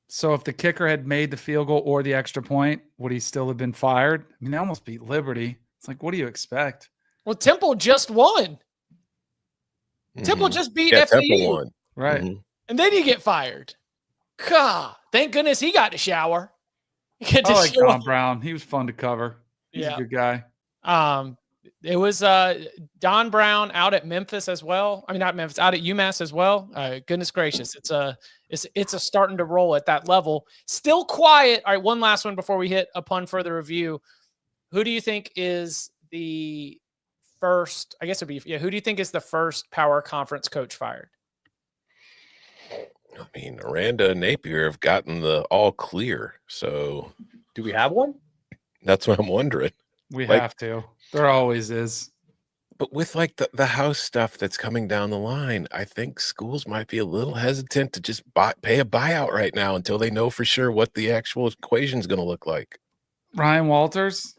So if the kicker had made the field goal or the extra point, would he still have been fired? I mean, they almost beat Liberty. It's like, what do you expect? Well, Temple just won. Temple just beat FAU. Temple won. Right. And then you get fired. God, thank goodness he got to shower. I like Don Brown. He was fun to cover. He's a good guy. It was Don Brown out at Memphis as well. I mean, not Memphis, out at UMass as well. Goodness gracious, it's a starting to roll at that level. Still quiet. All right, one last one before we hit upon further review. Who do you think is the first? I guess it'd be Who do you think is the first power conference coach fired? I mean, Aranda and Napier have gotten the all clear. So, do we have one? That's what I'm wondering. We have to. There always is. But with like the house stuff that's coming down the line, I think schools might be a little hesitant to just pay a buyout right now until they know for sure what the actual equation is going to look like. Ryan Walters.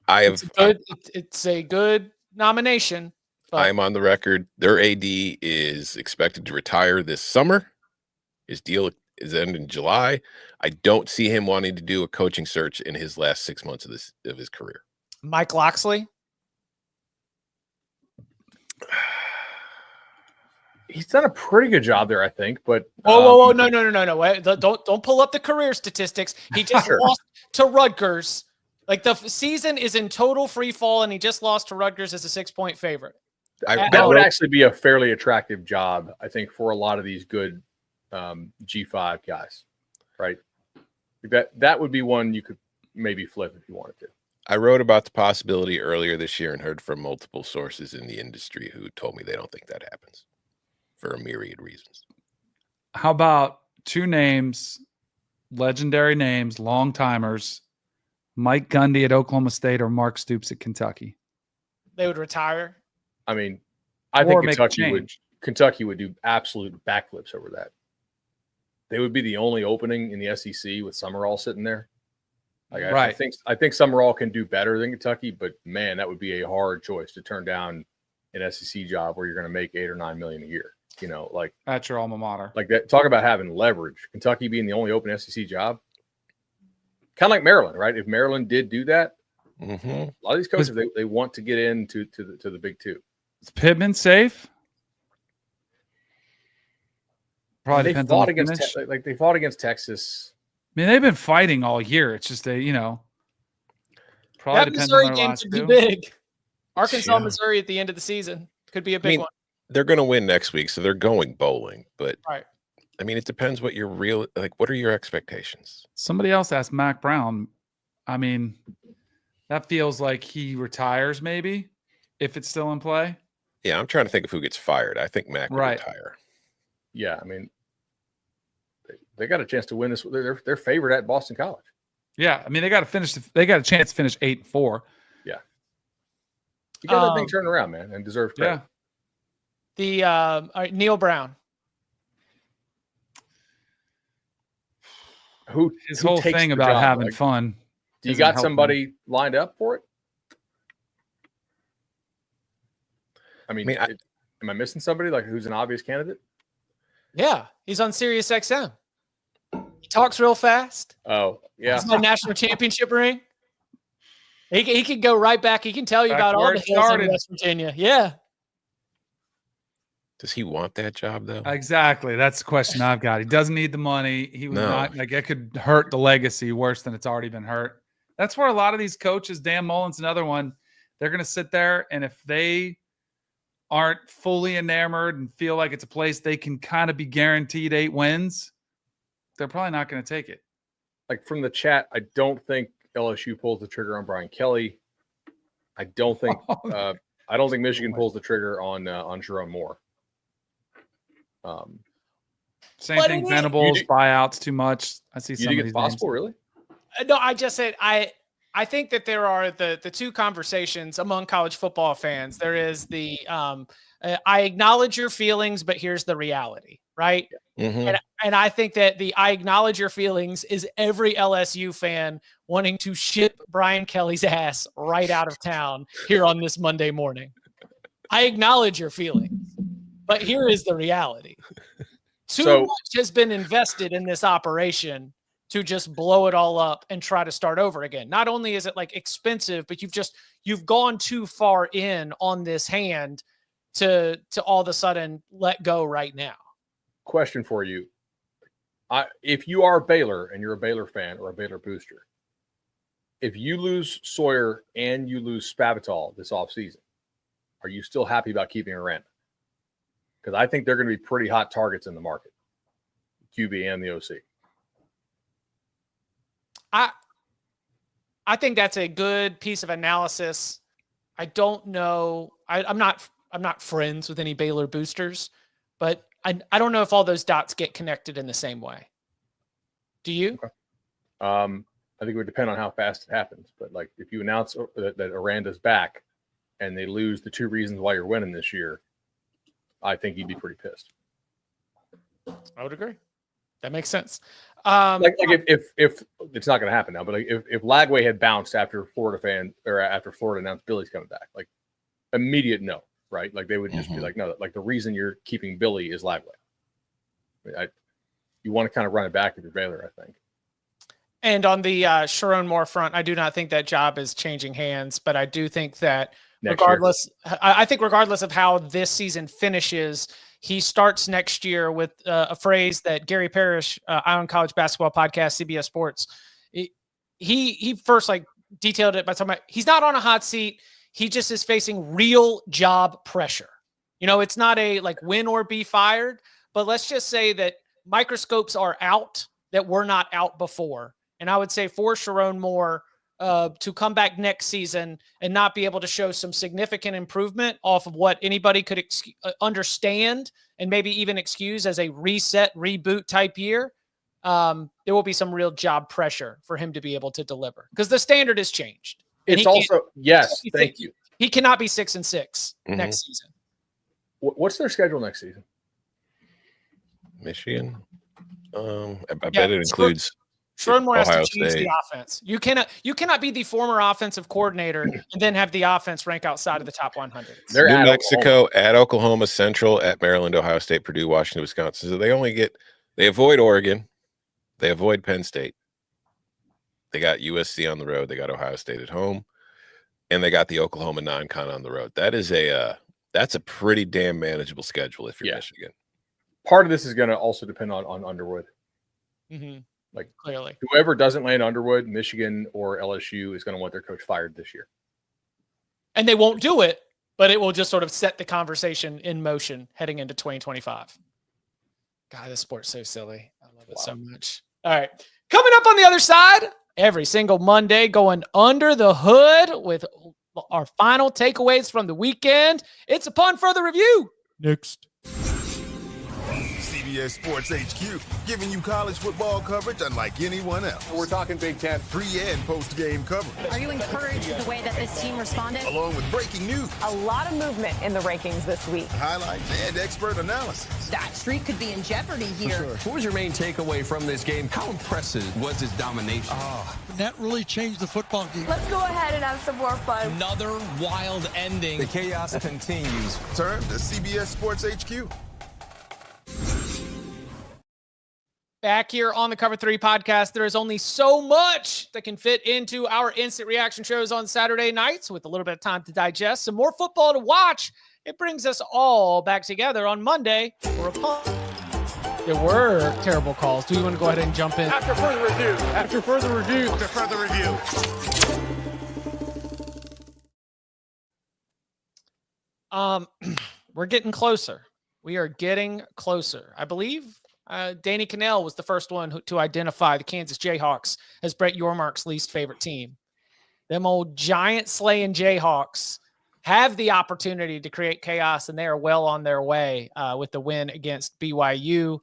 It's a good nomination. I'm on the record. Their AD is expected to retire this summer. His deal is ending in July. I don't see him wanting to do a coaching search in his last 6 months of his career. Mike Loxley. He's done a pretty good job there, I think. But whoa, no. Wait, don't pull up the career statistics. He just lost to Rutgers. Like the season is in total free fall, and he just lost to Rutgers as a 6-point favorite. That would actually be a fairly attractive job, I think, for a lot of these good G5 guys, right? That would be one you could maybe flip if you wanted to. I wrote about the possibility earlier this year and heard from multiple sources in the industry who told me they don't think that happens for a myriad reasons. How about 2 names, legendary names, long timers, Mike Gundy at Oklahoma State or Mark Stoops at Kentucky? They would retire. I mean, I think Kentucky would do absolute backflips over that. They would be the only opening in the SEC with Summerall sitting there. Like I think Summerall can do better than Kentucky, but man, that would be a hard choice to turn down an SEC job where you're going to make $8 or $9 million a year. Like at your alma mater. Like that. Talk about having leverage. Kentucky being the only open SEC job, kind of like Maryland, right? If Maryland did do that, a lot of these coaches they want to get into the Big Two. Is Pittman safe? Probably they fought against they fought against Texas. I mean, they've been fighting all year. It's just probably that Missouri game could be big. Arkansas, Missouri at the end of the season could be a big one. They're going to win next week, so they're going bowling. But right. I mean, it depends what what are your expectations? Somebody else asked Mac Brown. I mean, that feels like he retires maybe if it's still in play. Yeah, I'm trying to think of who gets fired. I think Mac would retire. Yeah, I mean, they got a chance to win this. They're favored at Boston College. Yeah, I mean, they got a chance to finish 8-4. You got that thing turned around, man, and deserves credit. Yeah. All right, Neil Brown. His who whole takes thing the about job? having Like, fun. Do you isn't got helping. somebody lined up for it? I mean, am I missing somebody like who's an obvious candidate? Yeah, he's on Sirius XM. He talks real fast. Oh, yeah. He's got a national championship ring. He can go right back. He can tell you about all the hills in West Virginia. Yeah. Does he want that job though? Exactly. That's the question I've got. He doesn't need the money. He was not like it could hurt the legacy worse than it's already been hurt. That's where a lot of these coaches, Dan Mullen's another one, they're going to sit there, and if they aren't fully enamored and feel like it's a place they can kind of be guaranteed 8 wins, they're probably not going to take it. Like from the chat, I don't think LSU pulls the trigger on Brian Kelly. I don't think Michigan pulls the trigger on Jerome Moore. Same thing. Venables buyouts too much. I see you some think of it's these possible, names. really? No, I just said I think that there are the two conversations among college football fans. There is the I acknowledge your feelings, but here's the reality, right? Mm-hmm. And I think that the I acknowledge your feelings is every LSU fan wanting to ship Brian Kelly's ass right out of town here on this Monday morning. I acknowledge your feelings, but here is the reality. Too much has been invested in this operation to just blow it all up and try to start over again. Not only is it like expensive, but you've gone too far in on this hand to all of a sudden let go right now. Question for you. If you are Baylor and you're a Baylor fan or a Baylor booster, if you lose Sawyer and you lose Spavital this offseason, are you still happy about keeping Aranda? Because I think they're going to be pretty hot targets in the market, QB and the OC. I think that's a good piece of analysis. I don't know. I'm not friends with any Baylor boosters, but I don't know if all those dots get connected in the same way. Do you? Okay. I think it would depend on how fast it happens. But like if you announce that Aranda's back and they lose the 2 reasons why you're winning this year, I think you'd be pretty pissed. I would agree. That makes sense. Like if it's not going to happen now, but like if Lagway had bounced after Florida announced Billy's coming back, like immediate no, right? Like they would just be like, no, like the reason you're keeping Billy is Lagway. You want to kind of run it back if you're Baylor, I think. And on the Sharon Moore front, I do not think that job is changing hands, but I do think that regardless of how this season finishes, he starts next year with a phrase that Gary Parrish, Ion College Basketball Podcast, CBS Sports, he first like detailed it by talking about he's not on a hot seat. He just is facing real job pressure. You know, it's not a like win or be fired, but let's just say that microscopes are out that were not out before. And I would say for Sharon Moore to come back next season and not be able to show some significant improvement off of what anybody could understand and maybe even excuse as a reset, reboot type year, there will be some real job pressure for him to be able to deliver because the standard has changed. It's also, yes, thank you. He cannot be 6-6 next season. What's their schedule next season? Michigan. I bet it includes Sharon Moore has to Ohio change State. the offense. You cannot be the former offensive coordinator and then have the offense rank outside of the top 100. They're New Mexico, at Oklahoma Central, at Maryland, Ohio State, Purdue, Washington, Wisconsin. So they avoid Oregon. They avoid Penn State. They got USC on the road. They got Ohio State at home. And they got the Oklahoma non-con on the road. That is that's a pretty damn manageable schedule if you're Michigan. Part of this is going to also depend on Underwood. Mm-hmm. Like clearly, whoever doesn't land Underwood, Michigan or LSU is going to want their coach fired this year. And they won't do it, but it will just sort of set the conversation in motion heading into 2025. God, this sport's so silly. I love it so much. All right. Coming up on the other side, every single Monday, going under the hood with our final takeaways from the weekend. It's upon further review. Next. CBS CBS Sports HQ, giving you college football coverage unlike anyone else. We're talking Big Ten. Pre- and post-game coverage. Are you encouraged with the way that this team responded? Along with breaking news. A lot of movement in the rankings this week. Highlights and expert analysis. That streak could be in jeopardy here. Sure. What was your main takeaway from this game? How impressive was his domination? That really changed the football game. Let's go ahead and have some more fun. Another wild ending. The chaos continues. Turn to CBS Sports HQ. Back here on the Cover 3 podcast, there is only so much that can fit into our instant reaction shows on Saturday nights. With a little bit of time to digest, some more football to watch, it brings us all back together on Monday for a punt. There were terrible calls. Do you want to go ahead and jump in? After further review. We're getting closer. We are getting closer. I believe Danny Kanell was the first one to identify the Kansas Jayhawks as Brett Yormark's least favorite team. Them old giant slaying Jayhawks have the opportunity to create chaos, and they are well on their way with the win against BYU.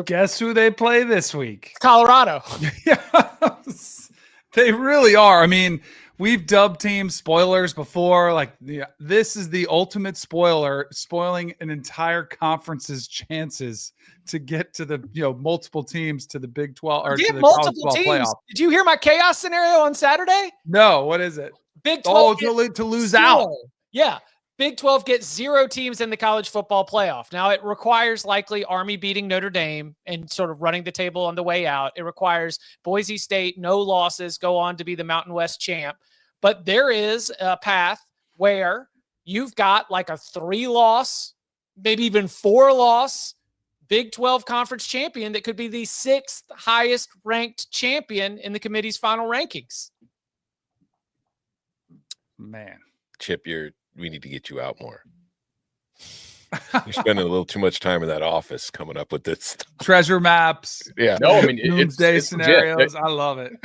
Guess who they play this week? Colorado. Yes, they really are. I mean, we've dubbed teams spoilers before. Like, this is the ultimate spoiler, spoiling an entire conference's chances to get to the multiple teams to the Big 12 or to the college football playoff. Did you hear my chaos scenario on Saturday? No, what is it? Big 12 to lose out. Yeah. Big 12 gets 0 teams in the college football playoff. Now, it requires likely Army beating Notre Dame and sort of running the table on the way out. It requires Boise State, no losses, go on to be the Mountain West champ. But there is a path where you've got like a 3-loss, maybe even 4-loss Big 12 conference champion that could be the 6th highest ranked champion in the committee's final rankings. Man. Chip, we need to get you out more. You're spending a little too much time in that office coming up with this treasure maps. Yeah. No, I mean it's scenarios. I love it.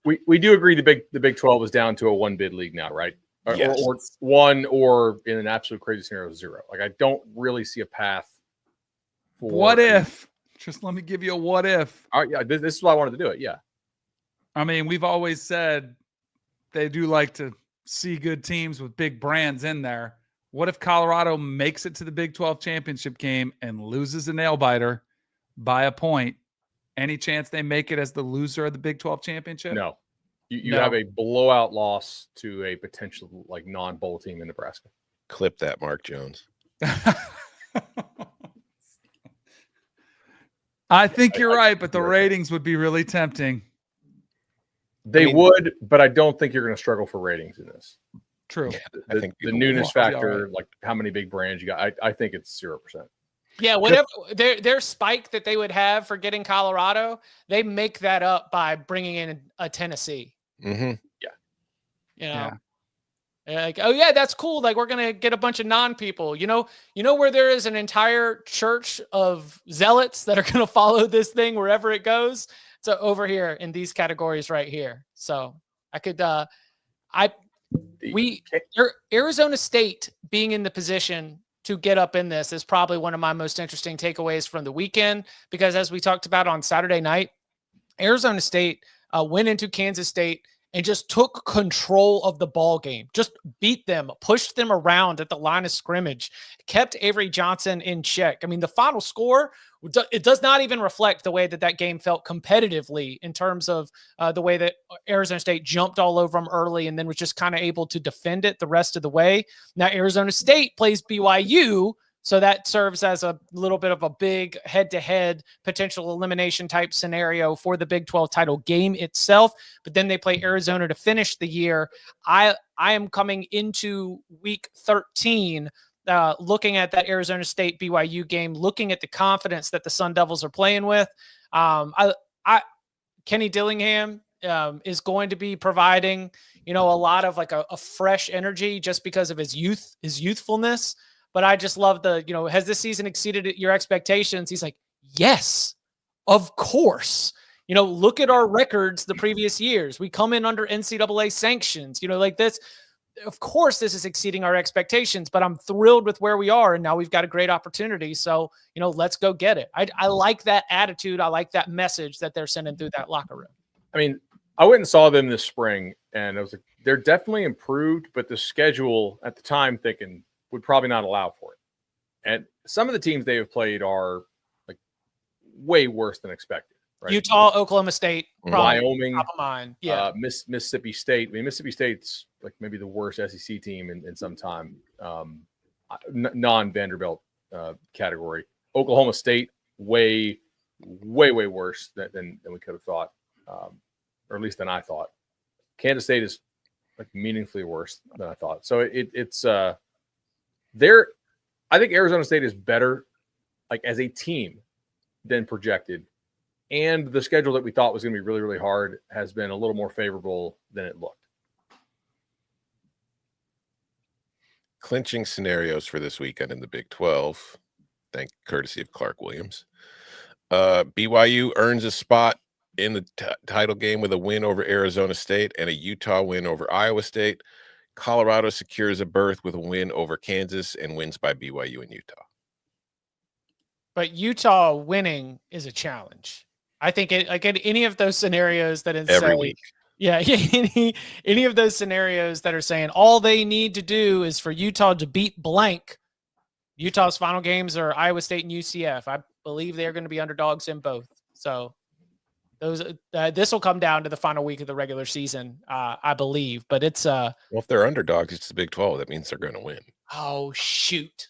We do agree the Big 12 is down to a 1-bid league now, right? Yes. Or 1, or in an absolute crazy scenario, 0. Like, I don't really see a path for what if. Just let me give you a what if. All right, yeah, this is why I wanted to do it. Yeah. I mean, we've always said they do like to see good teams with big brands in there. What if Colorado makes it to the Big 12 championship game and loses a nail biter by a point? Any chance they make it as the loser of the Big 12 championship? No. You have a blowout loss to a potential like non-bowl team in Nebraska. Clip that, Mark Jones. I think you're right, but the ratings would be really tempting. They would, but I don't think you're going to struggle for ratings in this. True. Yeah, I think the newness factor, like how many big brands you got, I think it's 0%. Yeah, whatever their spike that they would have for getting Colorado, they make that up by bringing in a Tennessee. Mm-hmm. Yeah. Like, oh yeah, that's cool. Like, we're gonna get a bunch of non-people. You know where there is an entire church of zealots that are gonna follow this thing wherever it goes. So over here in these categories right here. So I could Arizona State being in the position to get up in this is probably one of my most interesting takeaways from the weekend, because as we talked about on Saturday night, Arizona State went into Kansas State and just took control of the ball game, just beat them, pushed them around at the line of scrimmage, kept Avery Johnson in check. I mean, the final score, it does not even reflect the way that game felt competitively in terms of the way that Arizona State jumped all over them early and then was just kind of able to defend it the rest of the way. Now, Arizona State plays BYU, so that serves as a little bit of a big head-to-head potential elimination type scenario for the Big 12 title game itself. But then they play Arizona to finish the year. I am coming into week 13 looking at that Arizona State BYU game, looking at the confidence that the Sun Devils are playing with. Kenny Dillingham is going to be providing, a lot of like a fresh energy just because of his youthfulness. But I just love has this season exceeded your expectations? He's like, yes, of course. Look at our records the previous years. We come in under NCAA sanctions, like this. of course, this is exceeding our expectations, but I'm thrilled with where we are. And now we've got a great opportunity. So, let's go get it. I like that attitude. I like that message that they're sending through that locker room. I mean, I went and saw them this spring, and I was like, they're definitely improved, but the schedule at the time thinking would probably not allow for it. And some of the teams they have played are like way worse than expected. Right? Utah, Oklahoma State, Wyoming, top of mind. Yeah, Mississippi State. I mean, Mississippi State's like maybe the worst SEC team in some time, non-Vanderbilt category. Oklahoma State, way worse than we could have thought, or at least than I thought. Kansas State is like meaningfully worse than I thought. So it's there. I think Arizona State is better, like as a team, than projected. And the schedule that we thought was going to be really, really hard has been a little more favorable than it looked. Clinching scenarios for this weekend in the Big 12, courtesy of Clark Williams. BYU earns a spot in the title game with a win over Arizona State and a Utah win over Iowa State. Colorado secures a berth with a win over Kansas and wins by BYU and Utah. But Utah winning is a challenge. I think like in any of those scenarios that every week. Yeah, any of those scenarios that are saying all they need to do is for Utah to beat blank. Utah's final games are Iowa State and UCF. I believe they're going to be underdogs in both. So this will come down to the final week of the regular season, I believe. But it's well, if they're underdogs, it's the Big 12. That means they're going to win. Oh shoot!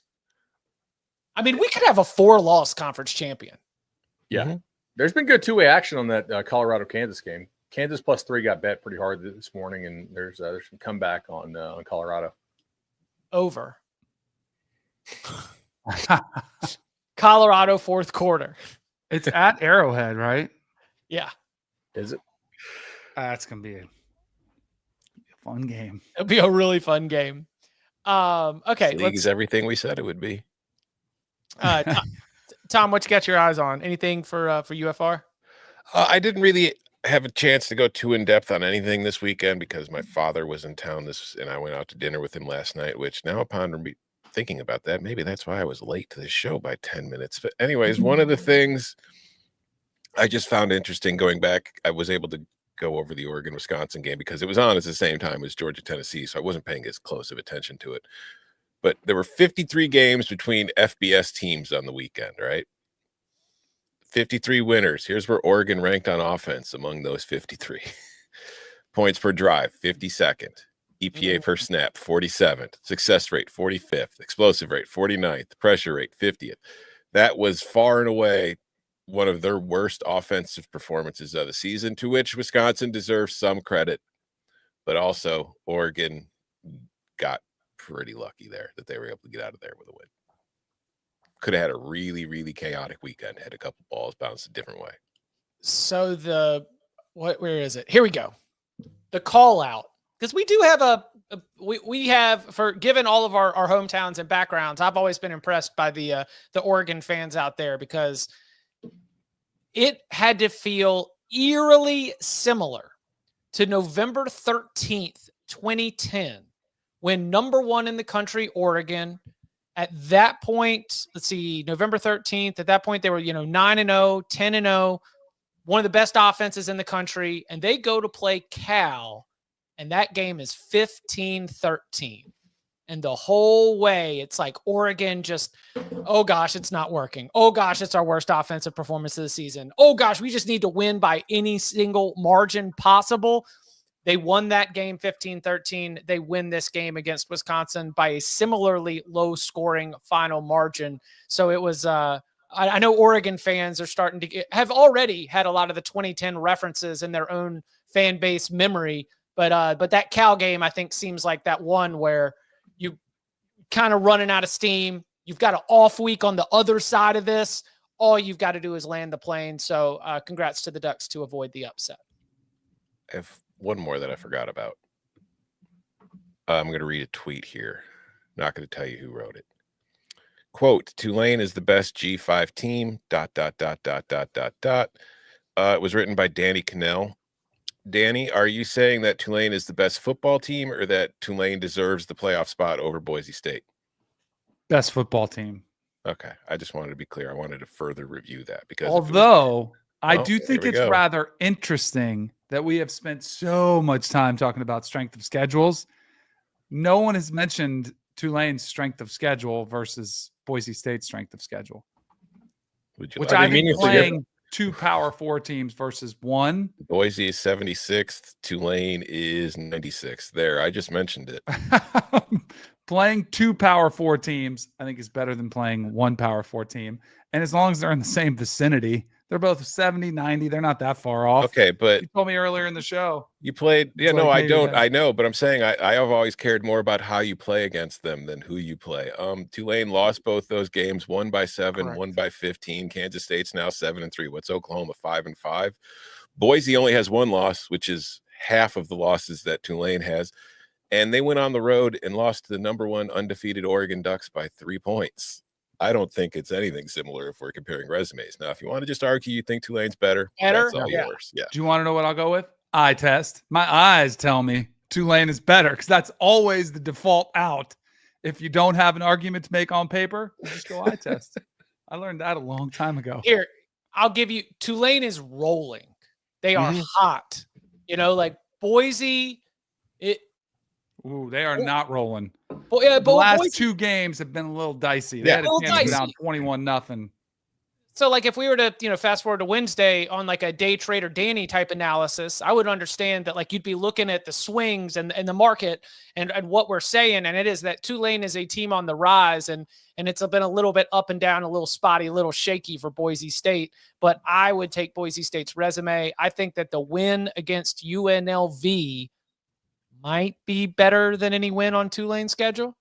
I mean, we could have a 4-loss conference champion. Yeah. Mm-hmm. There's been good two-way action on that Colorado-Kansas game. Kansas +3 got bet pretty hard this morning, and there's some comeback on Colorado. Over. Colorado fourth quarter. It's at Arrowhead, right? Yeah. Is it? That's going to be a fun game. It'll be a really fun game. Okay. League is everything we said it would be. Tom, what you got your eyes on? Anything for UFR? I didn't really have a chance to go too in depth on anything this weekend because my father was in town and I went out to dinner with him last night, which now upon thinking about that, maybe that's why I was late to the show by 10 minutes. But anyways, one of the things I just found interesting going back, I was able to go over the Oregon-Wisconsin game because it was on at the same time as Georgia-Tennessee, so I wasn't paying as close of attention to it. But there were 53 games between FBS teams on the weekend, right? 53 winners. Here's where Oregon ranked on offense among those 53. Points per drive, 52nd. EPA per snap, 47th. Success rate, 45th. Explosive rate, 49th. Pressure rate, 50th. That was far and away one of their worst offensive performances of the season, to which Wisconsin deserves some credit. But also, Oregon got pretty lucky there that they were able to get out of there with a win. Could have had a really, really chaotic weekend. Had a couple balls bounced a different way. So where is it? Here we go. The call out, because we do have we have, for given all of our hometowns and backgrounds, I've always been impressed by the Oregon fans out there because it had to feel eerily similar to November 13th, 2010. When number one in the country, Oregon, at that point, let's see, November 13th, at that point, they were, 9-0, 10-0, one of the best offenses in the country. And they go to play Cal, and that game is 15-13. And the whole way, it's like Oregon just, oh gosh, it's not working. Oh gosh, it's our worst offensive performance of the season. Oh gosh, we just need to win by any single margin possible. They won that game 15-13. They win this game against Wisconsin by a similarly low-scoring final margin. So it was I know Oregon fans are starting to have already had a lot of the 2010 references in their own fan base memory. But that Cal game, I think, seems like that one where you kind of running out of steam. You've got an off week on the other side of this. All you've got to do is land the plane. So congrats to the Ducks to avoid the upset. One more that I forgot about. I'm going to read a tweet here. Not going to tell you who wrote it. Quote, Tulane is the best G5 team, ... It was written by Danny Kanell. Danny, are you saying that Tulane is the best football team or that Tulane deserves the playoff spot over Boise State? Best football team. Okay. I just wanted to be clear. I wanted to further review that because although I Well, do think here we it's go. rather interesting that we have spent so much time talking about strength of schedules. No one has mentioned Tulane's strength of schedule versus Boise State's strength of schedule, would you which like I to think mean, playing two Power 4 teams versus one. Boise is 76th, Tulane is 96th. There, I just mentioned it. Playing two Power 4 teams, I think, is better than playing one Power 4 team. And as long as they're in the same vicinity, they're both 70, 90. They're not that far off. Okay, but You told me earlier in the show. you played. Yeah, It's no, like I maybe don't. that- I know, but I'm saying I have always cared more about how you play against them than who you play. Tulane lost both those games, one by 7, Correct. one by 15. Kansas State's now 7-3. What's Oklahoma 5-5? Boise only has one loss, which is half of the losses that Tulane has. And they went on the road and lost to the number 1 undefeated Oregon Ducks by 3 points. I don't think it's anything similar if we're comparing resumes. Now, if you want to just argue you think Tulane's better, that's all Yeah. yours. Yeah. Do you want to know what I'll go with? Eye test. My eyes tell me Tulane is better because that's always the default out. If you don't have an argument to make on paper, you just go eye test. I learned that a long time ago. Here, I'll give you Tulane is rolling. They are hot. You know, like Boise. Ooh, they are not rolling. The The last two games have been a little dicey. They Yeah. had a chance to go down 21-0. So, like, if we were to, fast forward to Wednesday on like a day trader Danny type analysis, I would understand that like you'd be looking at the swings and the market and what we're saying, and it is that Tulane is a team on the rise, and it's been a little bit up and down, a little spotty, a little shaky for Boise State. But I would take Boise State's resume. I think that the win against UNLV might be better than any win on Tulane's schedule.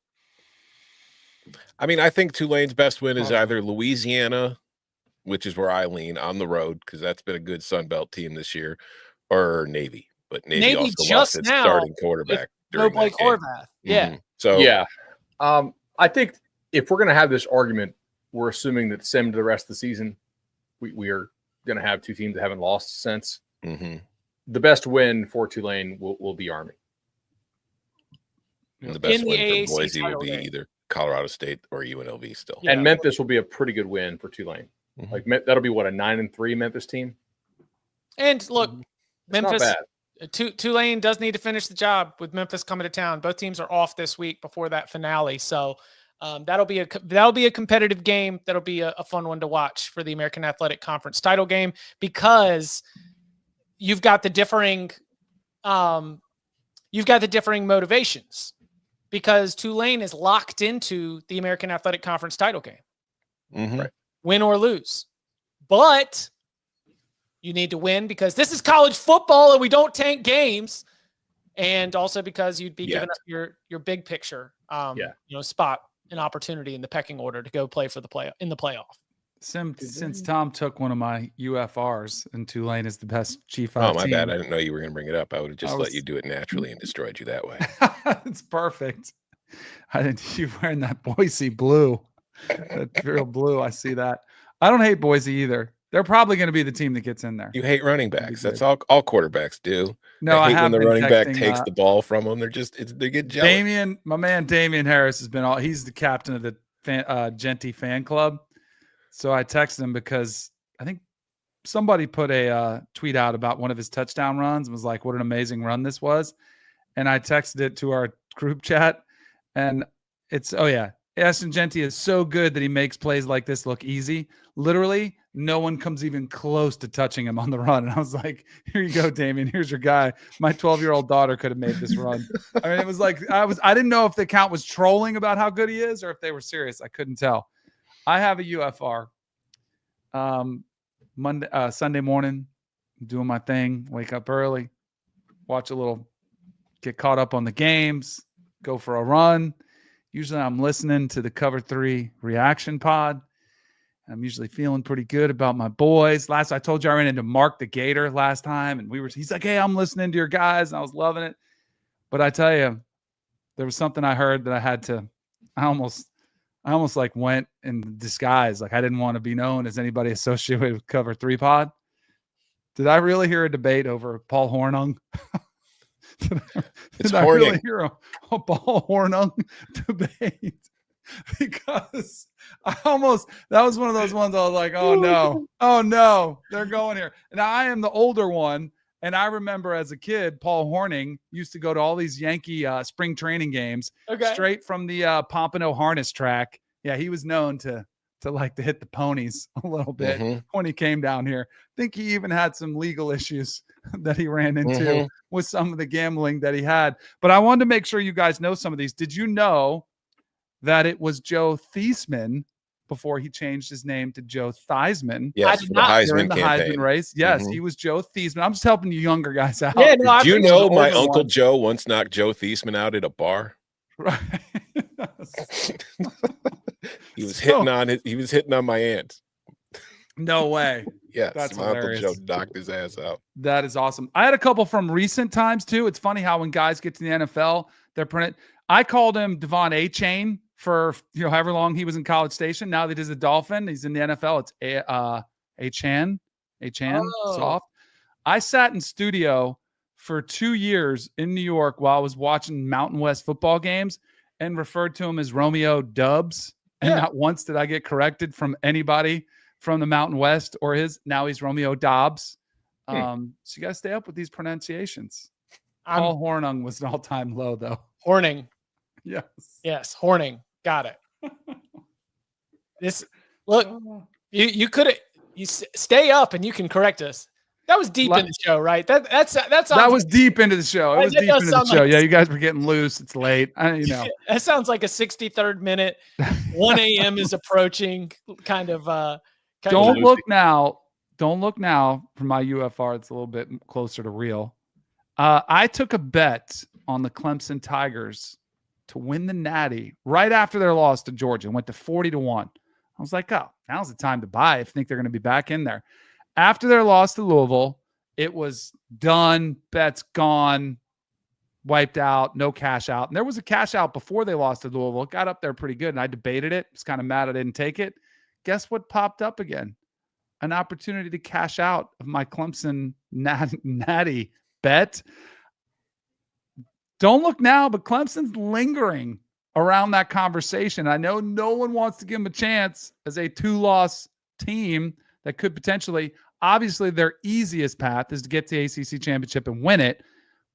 I mean, I think Tulane's best win is either Louisiana, which is where I lean, on the road, because that's been a good Sun Belt team this year, or Navy. But Navy also just lost its now starting quarterback during that game. Yeah. So yeah. I think if we're going to have this argument, we're assuming that same to the rest of the season, we are going to have two teams that haven't lost since. The best win for Tulane will be Army. And the best In the win for AAC Boise will title be game. either Colorado State or UNLV still. Yeah. And Memphis will be a pretty good win for Tulane. Like that'll be what, a 9-3 Memphis team. And look, It's Memphis, not bad. Tulane does need to finish the job with Memphis coming to town. Both teams are off this week before that finale, so that'll be a competitive game. That'll be a fun one to watch for the American Athletic Conference title game, because you've got the differing motivations, because Tulane is locked into the American Athletic Conference title game. Right. Win or lose. But you need to win because this is college football and we don't tank games. And also because you'd be giving up your big picture spot and opportunity in the pecking order to go play for the playoff. Since Tom took one of my UFRs and Tulane is the best G5 Oh, my team. bad. I didn't know you were going to bring it up. I would have just let you do it naturally and destroyed you that way. It's perfect. I didn't. You wearing that Boise blue, that real blue. I see that. I don't hate Boise either. They're probably going to be the team that gets in there. You hate running backs. That's all quarterbacks do. No, I I hate have when the been running back texting, takes the ball from them. They get jealous. My man Damian Harris has been he's the captain of the Genty fan club. So I texted him because I think somebody put a tweet out about one of his touchdown runs and was like, what an amazing run this was. And I texted it to our group chat, and it's, Ashton Genty is so good that he makes plays like this look easy. Literally, no one comes even close to touching him on the run. And I was like, here you go, Damien. Here's your guy. My 12-year-old daughter could have made this run. I mean, it was like, I didn't know if the account was trolling about how good he is or if they were serious. I couldn't tell. I have a UFR. Sunday morning, doing my thing, wake up early, get caught up on the games, go for a run. Usually I'm listening to the Cover 3 reaction pod. I'm usually feeling pretty good about my boys. I told you I ran into Mark the Gator last time, and he's like, hey, I'm listening to your guys, and I was loving it. But I tell you, there was something I heard that I almost like went in disguise. Like I didn't want to be known as anybody associated with Cover 3 pod. Did I really hear a debate over Paul Hornung? It's Did I Horning. really hear a Paul Hornung debate? Because that was one of those ones I was like, oh no, they're going here. And I am the older one. And I remember as a kid, Paul Hornung used to go to all these Yankee spring training games straight from the Pompano harness track. Yeah, he was known to like to hit the ponies a little bit when he came down here. I think he even had some legal issues that he ran into with some of the gambling that he had. But I wanted to make sure you guys know some of these. Did you know that it was Joe Theismann before he changed his name to Joe Theismann? Yes, for the Heisman campaign. Heisman race. Yes, he was Joe Theismann. I'm just helping you younger guys out. Yeah, no, Did you know my Uncle Joe once knocked Joe Theismann out at a bar? Right. He was hitting on my aunt. No way. Yes, That's my hilarious. Uncle Joe knocked his ass out. That is awesome. I had a couple from recent times too. It's funny how when guys get to the NFL, they're printed. I called him Devon A-Chain for however long he was in College Station. Now that he's a Dolphin, he's in the NFL. It's A-Chan, soft. I sat in studio for 2 years in New York while I was watching Mountain West football games and referred to him as Romeo Dubs. And not once did I get corrected from anybody from the Mountain West or now he's Romeo Dobbs. So you got to stay up with these pronunciations. Paul Hornung was an all-time low though. Horning. Yes, Horning. Got it. You could stay up and you can correct us. That was deep in the show, right? That was deep into the show. It was deep into the show. Yeah, you guys were getting loose. It's late. That sounds like a 63rd minute. 1 a.m. is approaching. Kind of. Don't look now. Don't look now for my UFR. It's a little bit closer to real. I took a bet on the Clemson Tigers to win the Natty right after their loss to Georgia. Went to 40-1. I was like, oh, now's the time to buy. I think they're going to be back in there. After their loss to Louisville, it was done. Bets gone, wiped out, no cash out. And there was a cash out before they lost to Louisville. It got up there pretty good, and I debated it. Was kind of mad I didn't take it. Guess what popped up again? An opportunity to cash out of my Clemson Natty bet. Don't look now, but Clemson's lingering around that conversation. I know no one wants to give them a chance as a 2-loss team that could potentially, obviously their easiest path is to get to the ACC championship and win it.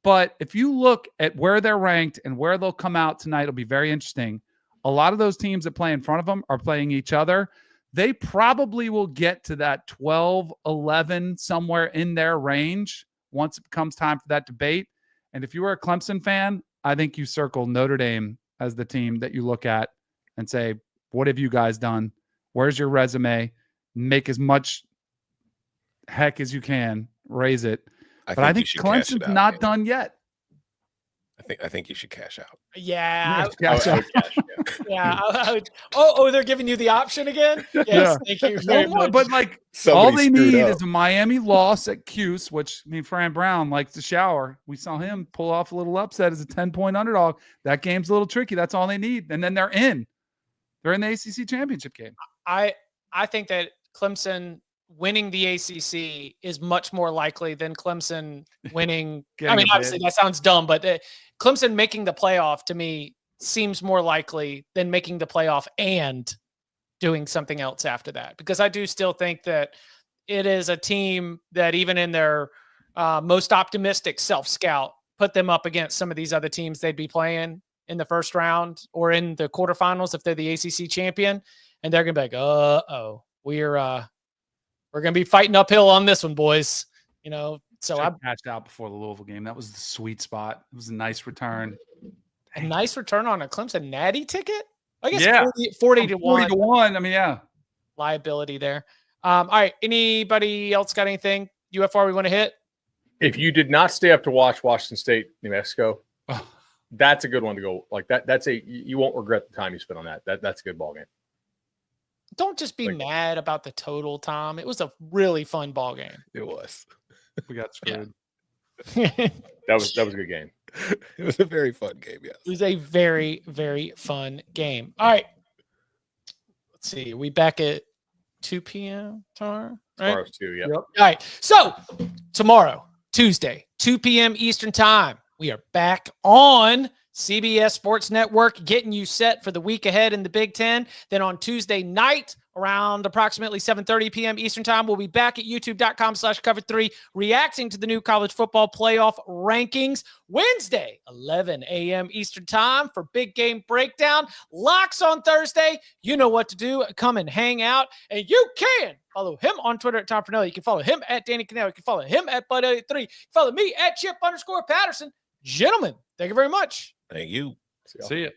But if you look at where they're ranked and where they'll come out tonight, it'll be very interesting. A lot of those teams that play in front of them are playing each other. They probably will get to that 12, 11, somewhere in their range once it comes time for that debate. And if you were a Clemson fan, I think you circle Notre Dame as the team that you look at and say, what have you guys done? Where's your resume? Make as much heck as you can, raise it. But I think Clemson's not done yet. I think you should cash out. Yeah. Cash out. Yeah. They're giving you the option again? Yes, thank you very much. But like all they need is a Miami loss at Cuse, which Fran Brown likes to shower. We saw him pull off a little upset as a 10-point underdog. That game's a little tricky. That's all they need. And then they're in. They're in the ACC championship game. I think that Clemson winning the ACC is much more likely than Clemson winning. I mean, obviously that sounds dumb, but Clemson making the playoff to me seems more likely than making the playoff and doing something else after that, because I do still think that it is a team that even in their most optimistic self-scout put them up against some of these other teams they'd be playing in the first round or in the quarterfinals if they're the ACC champion, and they're going to be like, we're going to be fighting uphill on this one, boys. So I cashed out before the Louisville game. That was the sweet spot. It was a nice return. A nice return on a Clemson Natty ticket? I guess 40-1. 40-1. I mean, yeah. Liability there. All right. Anybody else got anything? UFR we want to hit? If you did not stay up to watch Washington State, New Mexico, that's a good one to go. Like that's you won't regret the time you spent on that. That's a good ball game. Don't just be mad about the total, Tom. It was a really fun ball game. It was. We got screwed. That was a good game. It was a very fun game, yes. It was a very, very fun game. All right. Let's see. Are we back at 2 p.m., Tar? Right? Tomorrow's 2, yeah. Yep. All right. So tomorrow, Tuesday, 2 p.m. Eastern time, we are back on CBS Sports Network, getting you set for the week ahead in the Big Ten. Then on Tuesday night, around approximately 7:30 p.m. Eastern time, we'll be back at youtube.com/cover3, reacting to the new college football playoff rankings. Wednesday, 11 a.m. Eastern time for big game breakdown. Locks on Thursday. You know what to do. Come and hang out. And you can follow him on Twitter at Tom Fornelli. You can follow him at Danny Kanell. You can follow him at Bud Elliott 3. You can follow me at Chip_Patterson. Gentlemen, thank you very much. Thank you. See ya.